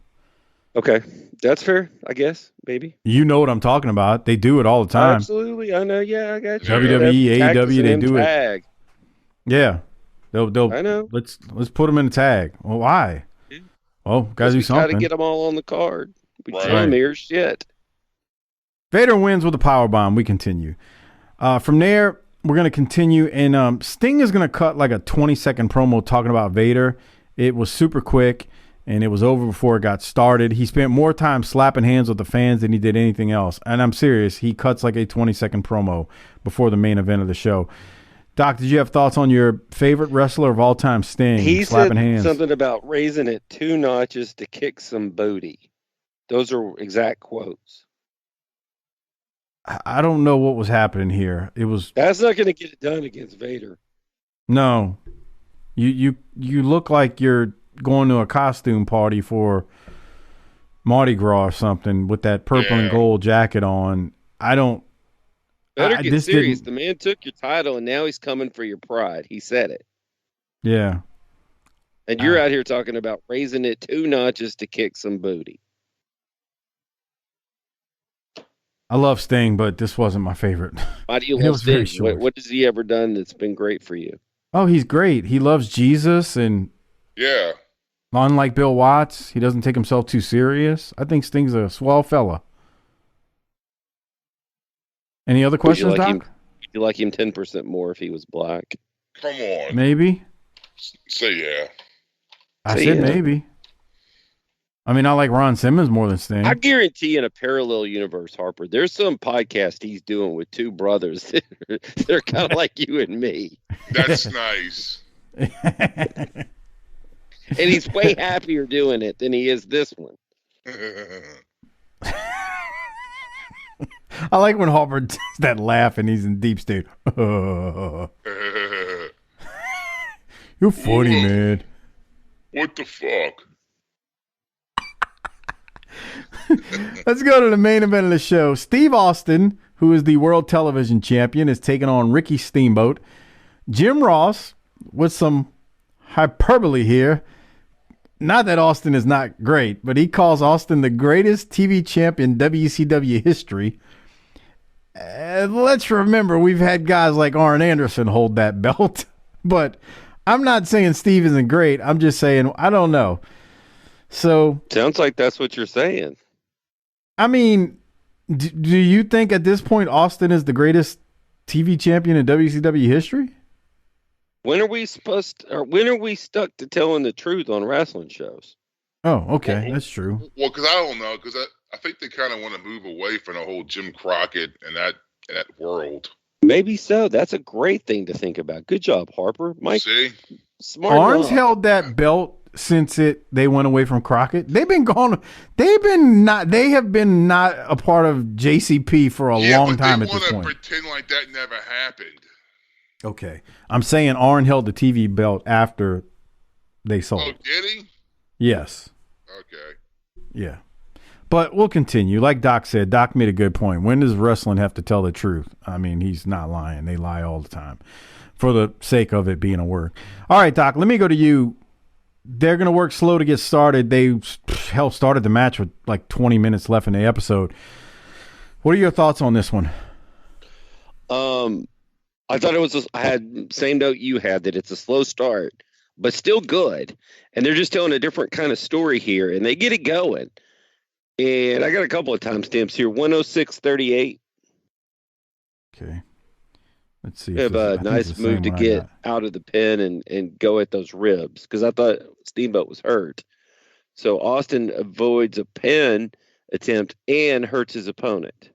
Okay, that's fair, I guess, maybe. You know what I'm talking about. They do it all the time. Absolutely, I know. Yeah, I got you. WWE, AEW, they do tag. it. Yeah, they'll. I know. Let's put them in a tag. Well, why? Well, gotta do something. Got to get them all on the card. We Right. tell them here shit. Vader wins with a powerbomb. We continue. From there, we're going to continue. And Sting is going to cut like a 20-second promo talking about Vader. It was super quick, and it was over before it got started. He spent more time slapping hands with the fans than he did anything else. And I'm serious. He cuts like a 20-second promo before the main event of the show. Doc, did you have thoughts on your favorite wrestler of all time, Sting, He slapping said hands? something about raising it 2 notches to kick some booty. Those are exact quotes. I don't know what was happening here. It was That's not going to get it done against Vader. no. You look like you're going to a costume party for Mardi Gras or something with that purple and gold jacket on. I don't. Better get this serious. didn't- The man took your title, and now he's coming for your pride. He said it. Yeah. And you're out here talking about raising it 2 notches to kick some booty. I love Sting, but this wasn't my favorite. Why do you It love was very Sting? What has he ever done that's been great for you? Oh, he's great. He loves Jesus, and Yeah. unlike Bill Watts, he doesn't take himself too serious. I think Sting's a swell fella. Any other questions, Would you like Doc? Would you like him 10% more if he was black? Come on. Maybe. Say yeah. I Say said yeah. maybe. I mean, I like Ron Simmons more than Sting. I guarantee in a parallel universe, Harper, there's some podcast he's doing with 2 brothers. They're kind of like you and me. That's nice. And he's way happier doing it than he is this one. I like when Harper does that laugh and he's in deep state. You're funny, man. What the fuck? Let's go to the main event of the show. Steve Austin, who is the world television champion, is taking on Ricky Steamboat. Jim Ross, with some hyperbole here. Not that Austin is not great, but he calls Austin the greatest TV champ in WCW history. let's remember, we've had guys like Arn Anderson hold that belt, but I'm not saying Steve isn't great. I'm just saying, I don't know. So sounds like that's what you're saying. I mean, do you think at this point Austin is the greatest TV champion in WCW history? When are we stuck to telling the truth on wrestling shows? Oh, okay, that's true. Well, because I don't know, because I think they kind of want to move away from the whole Jim Crockett and that world. Maybe so. That's a great thing to think about. Good job, Harper. Mike, see, smart. Arn's held that belt since they went away from Crockett. They've been gone. They have been not a part of JCP for a long time at this point. Pretend like that never happened. Okay, I'm saying Arn held the TV belt after they sold. Oh, did he? Yes. Okay. Yeah. But we'll continue. Like Doc said, Doc made a good point. When does wrestling have to tell the truth? I mean, he's not lying. They lie all the time for the sake of it being a work. All right, Doc, let me go to you. They're going to work slow to get started. They started the match with like 20 minutes left in the episode. What are your thoughts on this one? I thought it was, I had same note you had, that it's a slow start, but still good. And they're just telling a different kind of story here, and they get it going. And I got a couple of timestamps here. 106:38. Okay. Let's see. We have a nice move to get out of the pin and go at those ribs, because I thought Steamboat was hurt. So Austin avoids a pin attempt and hurts his opponent.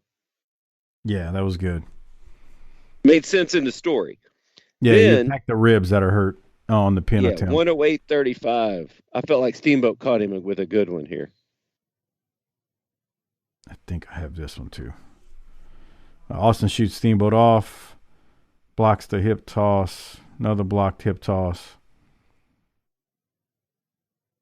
Yeah, that was good. Made sense in the story. Yeah, you attack the ribs that are hurt on the pin attempt. 108:35. I felt like Steamboat caught him with a good one here. I think I have this one too. Austin shoots Steamboat off, blocks the hip toss, another blocked hip toss.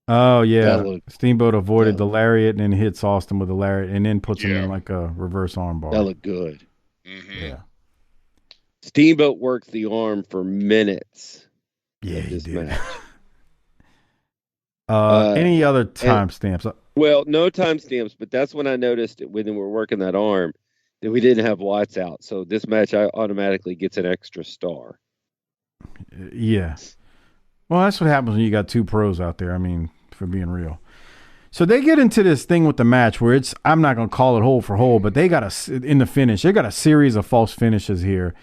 Oh, yeah. Steamboat avoided the lariat and then hits Austin with the lariat and then puts him in like a reverse arm bar. That looked good. Mm-hmm. Yeah. Steamboat worked the arm for minutes. Yeah, he did. Any other timestamps? Well, no timestamps, but that's when I noticed it when we were working that arm that we didn't have lights out. So this match automatically gets an extra star. Yeah. Well, that's what happens when you got two pros out there. I mean, for being real. So they get into this thing with the match where I'm not going to call it hole for hole, but they got in the finish, they got a series of false finishes here.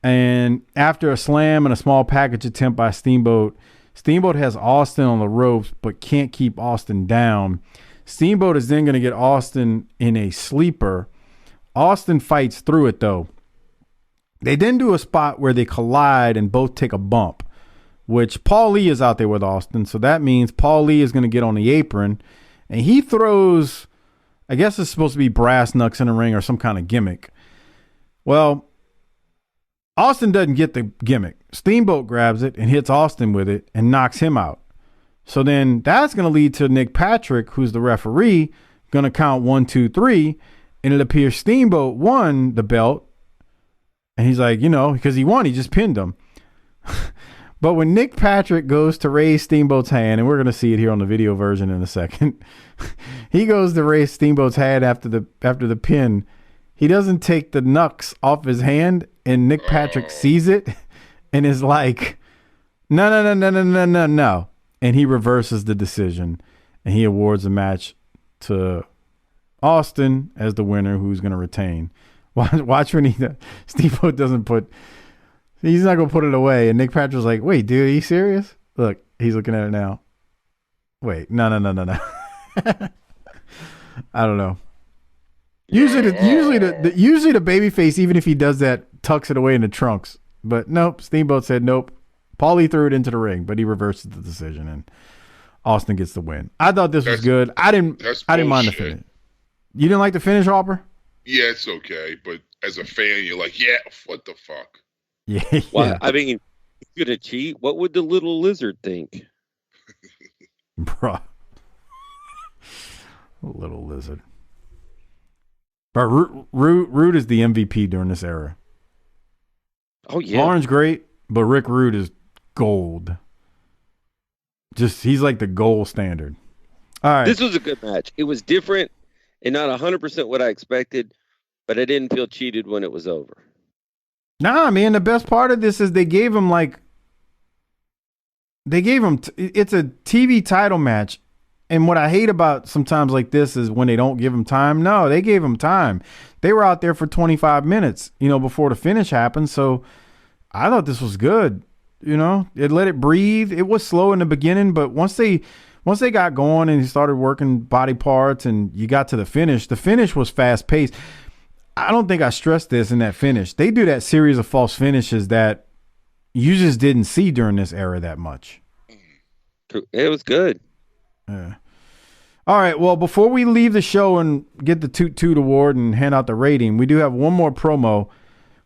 And after a slam and a small package attempt by Steamboat has Austin on the ropes, but can't keep Austin down. Steamboat is then going to get Austin in a sleeper. Austin fights through it, though. They then do a spot where they collide and both take a bump, which Paul Lee is out there with Austin. So that means Paul Lee is going to get on the apron, and he throws, I guess it's supposed to be brass knucks in the ring or some kind of gimmick. Well, Austin doesn't get the gimmick. Steamboat grabs it and hits Austin with it and knocks him out. So then that's going to lead to Nick Patrick, who's the referee, going to count 1, 2, 3. And it appears Steamboat won the belt. And he's like, because he won, he just pinned him. But when Nick Patrick goes to raise Steamboat's hand, and we're going to see it here on the video version in a second, he goes to raise Steamboat's hand after the pin. He doesn't take the knucks off his hand, and Nick Patrick sees it and is like, no. And he reverses the decision, and he awards the match to Austin as the winner, who's going to retain. Watch when Steamboat doesn't he's not going to put it away. And Nick Patrick's like, wait, dude, are you serious? Look, he's looking at it now. Wait, no. I don't know. Usually the babyface, even if he does that, tucks it away in the trunks. But nope, Steamboat said nope. Paulie threw it into the ring, but he reverses the decision, and Austin gets the win. I thought this was good. I didn't mind the finish. You didn't like the finish, Harper? Yeah, it's okay. But as a fan, you're like, yeah, what the fuck? Yeah. Well, I mean, if you're going to cheat, what would the little lizard think? Bruh. Little lizard. But Rude is the MVP during this era. Oh, yeah. Lauren's great, but Rick Rude is gold. He's like the gold standard. All right. This was a good match. It was different and not 100% what I expected, But I didn't feel cheated when it was over. Nah, man, the best part of this is they gave him it's a TV title match. And what I hate about sometimes like this is when they don't give him time. No, they gave him time. They were out there for 25 minutes, before the finish happened. So I thought this was good. It let it breathe. It was slow in the beginning, but once they got going and he started working body parts and you got to the finish was fast paced. I don't think I stressed this in that finish. They do that series of false finishes that you just didn't see during this era that much. It was good. Yeah. All right. Well, before we leave the show and get the Toot Toot Award and hand out the rating, we do have one more promo.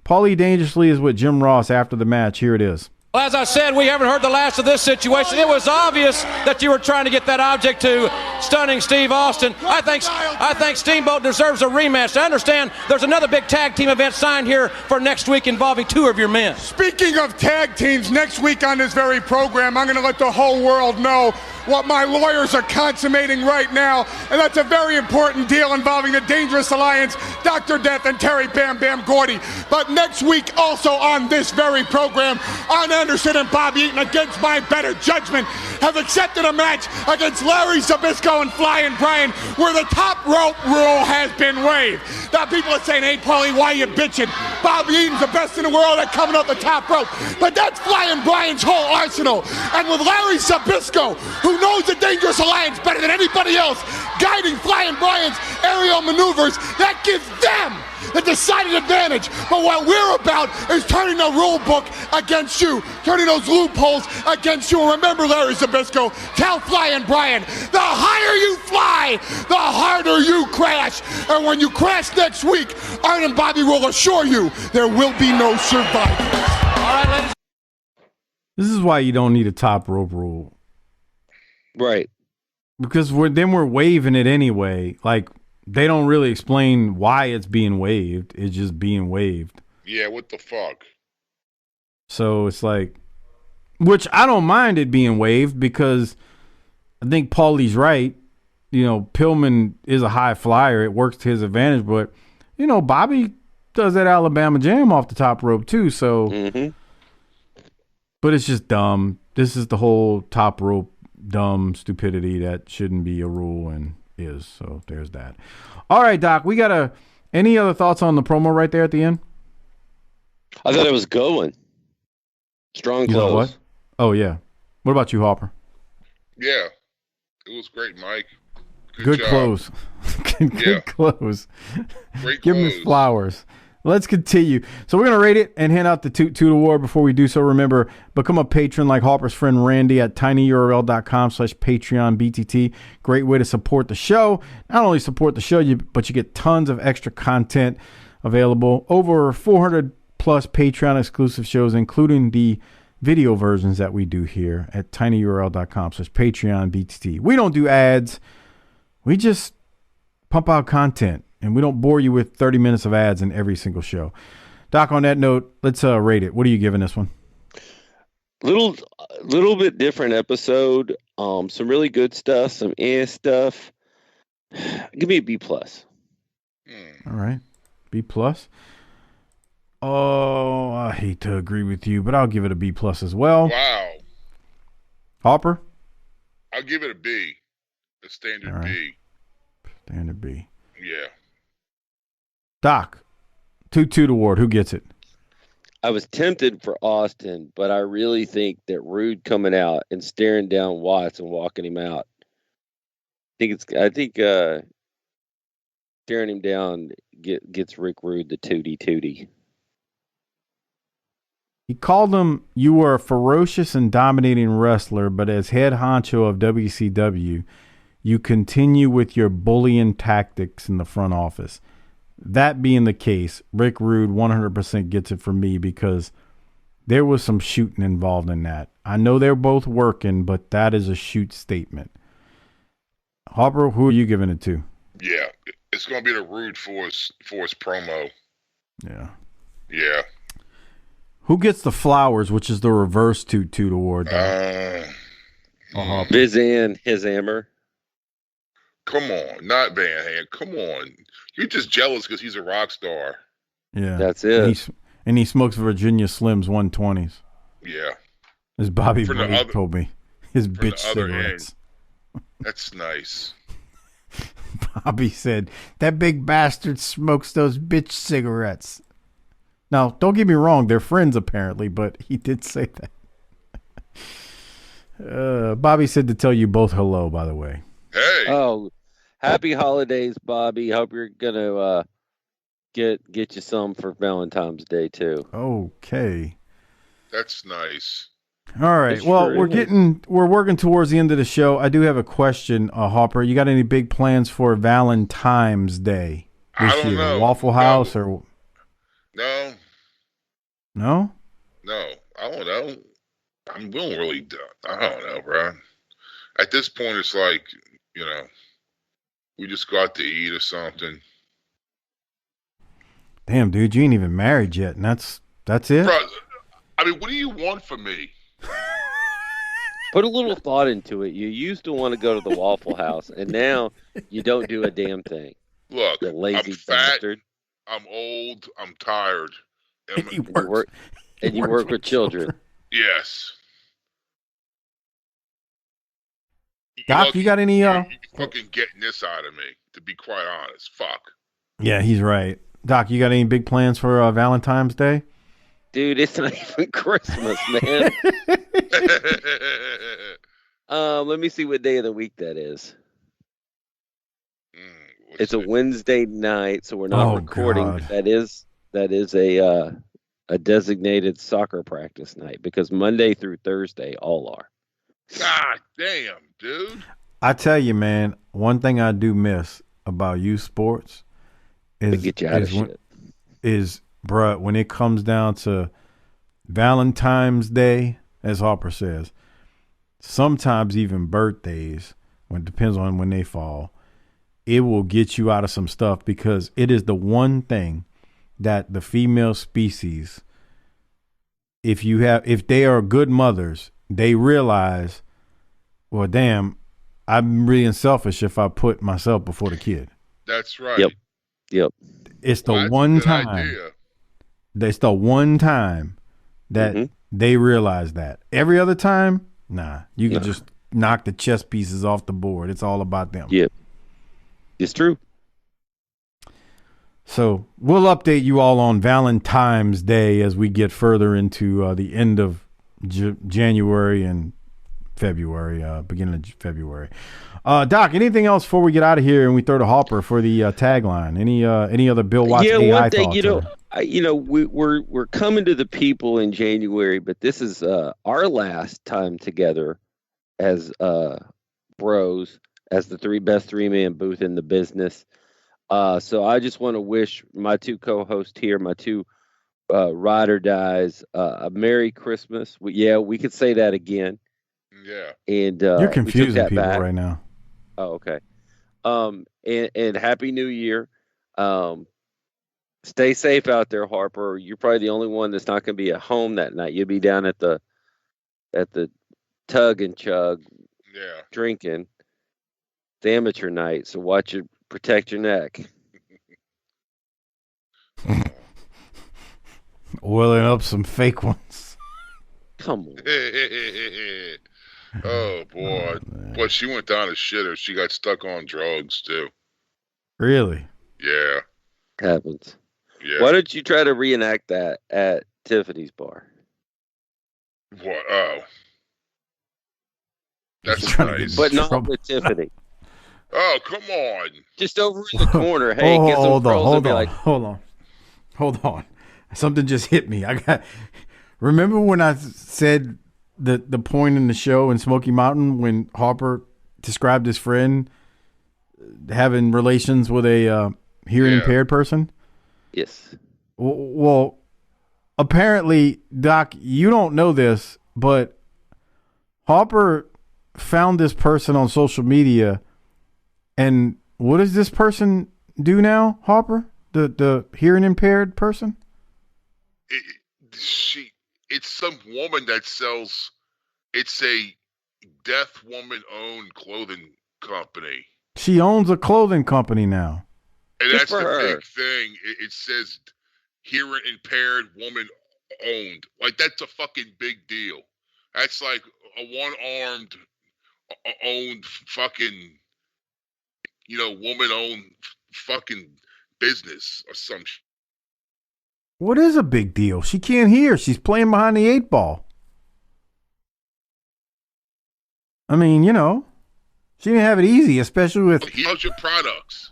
Paulie Dangerously is with Jim Ross after the match. Here it is. Well, as I said, we haven't heard the last of this situation. It was obvious that you were trying to get that object to stunning Steve Austin. I think Steamboat deserves a rematch. I understand there's another big tag team event signed here for next week involving two of your men. Speaking of tag teams, next week on this very program, I'm going to let the whole world know what my lawyers are consummating right now, and that's a very important deal involving the Dangerous Alliance, Dr. Death, and Terry Bam Bam Gordy. But next week, also on this very program, Arn Anderson and Bobby Eaton, against my better judgment, have accepted a match against Larry Zbyszko and Flying Brian, where the top rope rule has been waived. Now people are saying, hey, Paulie, why are you bitching? Bobby Eaton's the best in the world at coming up the top rope. But that's Flying Brian's whole arsenal. And with Larry Zbyszko, who knows the Dangerous Alliance better than anybody else, guiding Flying Brian's aerial maneuvers, that gives them the decided advantage. But what we're about is turning the rule book against you, turning those loopholes against you. And remember, Larry Zbyszko, tell Flying Brian, the higher you fly, the harder you crash. And when you crash next week, Arn and Bobby will assure you there will be no survivors. All right, ladies. This is why you don't need a top rope rule. Right. Because we're waiving it anyway. Like, they don't really explain why it's being waived. It's just being waived. Yeah, what the fuck? So it's like, which I don't mind it being waived because I think Paulie's right. Pillman is a high flyer. It works to his advantage. But, Bobby does that Alabama jam off the top rope too. So, But it's just dumb. This is the whole top rope dumb stupidity that shouldn't be a rule and is. So there's that. All right, Doc, we got any other thoughts on the promo right there at the end? I thought it was going. Strong close. You know what? Oh, yeah. What about you, Harper? Yeah. It was great, Mike. Good job. close. Good close. Great Give him his flowers. Let's continue. So we're going to rate it and hand out the Toot Toot Award. Before we do so, remember, become a patron like Harper's friend Randy at tinyurl.com/Patreon BTT. Great way to support the show. Not only support the show, but you get tons of extra content available. Over 400 plus Patreon exclusive shows, including the video versions that we do here at tinyurl.com/Patreon BTT. We don't do ads. We just pump out content. And we don't bore you with 30 minutes of ads in every single show. Doc, on that note, let's rate it. What are you giving this one? Little bit different episode. Some really good stuff, some stuff. Give me a B+. All right. B+. Oh, I hate to agree with you, but I'll give it a B+ as well. Wow. Harper? I'll give it a B. A standard B. Standard B. Yeah. Doc, Toot Toot Award. Who gets it? I was tempted for Austin, but I really think that Rude coming out and staring down Watts and walking him out. I think staring him down gets Rick Rude the tootie. He called him, "You were a ferocious and dominating wrestler, but as head honcho of WCW, you continue with your bullying tactics in the front office." That being the case, Rick Rude 100% gets it from me because there was some shooting involved in that. I know they're both working, but that is a shoot statement. Harper, who are you giving it to? Yeah, it's going to be the Rude Force promo. Yeah. Yeah. Who gets the flowers, which is the reverse Toot Toot Award? Bizan, his hammer. Come on, not Van Hand. Come on. You're just jealous because he's a rock star. Yeah. That's it. And he smokes Virginia Slims 120s. Yeah. As Bobby Blade told me. His bitch cigarettes. That's nice. Bobby said, that big bastard smokes those bitch cigarettes. Now, don't get me wrong. They're friends, apparently, but he did say that. Bobby said to tell you both hello, by the way. Hey. Oh, happy holidays, Bobby. Hope you're going to get you some for Valentine's Day, too. Okay. That's nice. All right. Well, we're working towards the end of the show. I do have a question, Harper. You got any big plans for ValenTIMES Day this I don't year? know. Waffle House or No. no? No, I don't know. We don't really. I don't know, bro. At this point, it's like, we just go out to eat or something. Damn, dude, you ain't even married yet, and that's it. Bro, I mean, what do you want from me? Put a little thought into it. You used to want to go to the Waffle House, and now you don't do a damn thing. Look, you lazy I'm fat, bastard. I'm old, I'm tired. And you work with children. Yes. Doc, you got any? You're fucking getting this out of me, to be quite honest. Fuck. Yeah, he's right. Doc, you got any big plans for ValenTIMES Day? Dude, it's not even Christmas, man. Let me see what day of the week that is. It's a Wednesday night, so we're not recording. God. That is a designated soccer practice night because Monday through Thursday all are. God damn, dude. I tell you, man, one thing I do miss about youth sports is bruh, when it comes down to ValenTIMES Day, as Harper says, sometimes even birthdays, when it depends on when they fall, it will get you out of some stuff because it is the one thing that the female species, if they are good mothers, they realize, well, damn, I'm being selfish if I put myself before the kid. That's right. Yep. It's the one time. It's the one time that they realize that. Every other time, nah. You can just knock the chess pieces off the board. It's all about them. Yep. It's true. So we'll update you all on ValenTIMES Day as we get further into the end of January and February, beginning of February. Doc, anything else before we get out of here and we throw to Harper for the tagline? Any other Bill Watts AI one thing, thoughts? we're coming to the people in January, but this is our last time together as bros, as the best three-man booth in the business. So I just want to wish my two co-hosts here, my two ride or dies, a Merry Christmas. We could say that again. Yeah. And you're confusing people right now. Oh, okay. And Happy New Year. Stay safe out there, Harper. You're probably the only one that's not going to be at home that night. You'll be down at the Tug and Chug, drinking. The amateur night. So protect your neck. Oiling up some fake ones. Come on. Oh boy. Boy, she went down a shitter. She got stuck on drugs too. Really? Yeah. Happens. Yeah. Why don't you try to reenact that at Tiffany's bar? What? Oh. That's nice. But not with Tiffany. Oh, come on. Just over in the corner. Hey, get some pearls and be like, hold on. Something just hit me. Remember when I said the point in the show in Smoky Mountain when Harper described his friend having relations with a hearing impaired person? Yes. Well, apparently, Doc, you don't know this, but Harper found this person on social media. And what does this person do now, Harper? The hearing impaired person? It's some woman that sells. It's a deaf woman owned clothing company. She owns a clothing company now. And that's the big thing. It says hearing impaired woman owned. Like, that's a fucking big deal. That's like a one-armed owned fucking, woman-owned fucking business or some shit. What is a big deal? She can't hear. She's playing behind the 8 ball. I mean, she didn't have it easy, especially with... How's your products?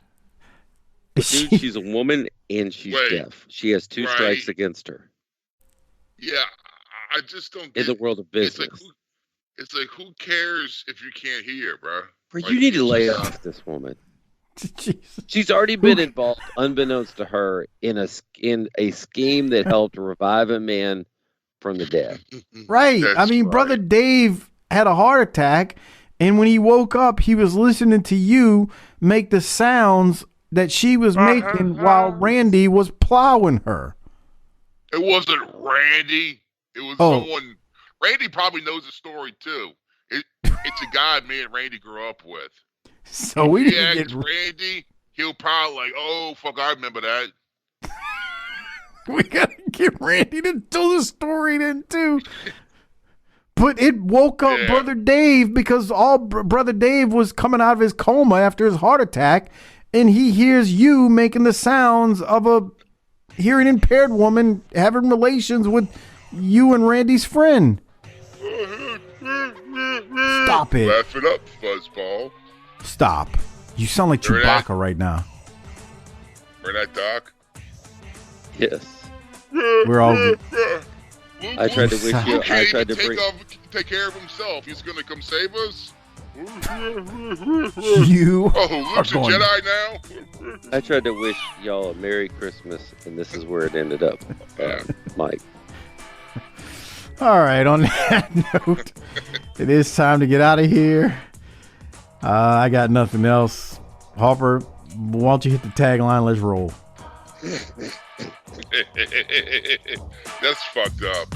Dude, she's a woman and she's deaf. She has 2 strikes against her. Yeah, I just don't get... In the world of business. It's like, who cares if you can't hear, bro? You need to lay off this woman. She's already been involved, unbeknownst to her, in a scheme that helped revive a man from the dead. Right. Brother Dave had a heart attack, and when he woke up, he was listening to you make the sounds that she was making while Randy was plowing her. It wasn't Randy. It was someone. Randy probably knows the story too. It's a guy me and Randy grew up with. So we didn't get Randy. He'll probably like, oh fuck, I remember that. We gotta get Randy to tell the story then too. But it woke up Brother Dave because Brother Dave was coming out of his coma after his heart attack, and he hears you making the sounds of a hearing impaired woman having relations with you and Randy's friend. Stop it. Laugh it up, fuzzball. Stop. You sound like Chewbacca right now. Remember that, Doc? Yes. We're all... I tried to wish you... I tried to take care of himself. He's going to come save us? You Luke's a Jedi now? I tried to wish y'all a Merry Christmas, and this is where it ended up, Mike. All right, on that note, it is time to get out of here. I got nothing else. Harper, why don't you hit the tagline? Let's roll. That's fucked up.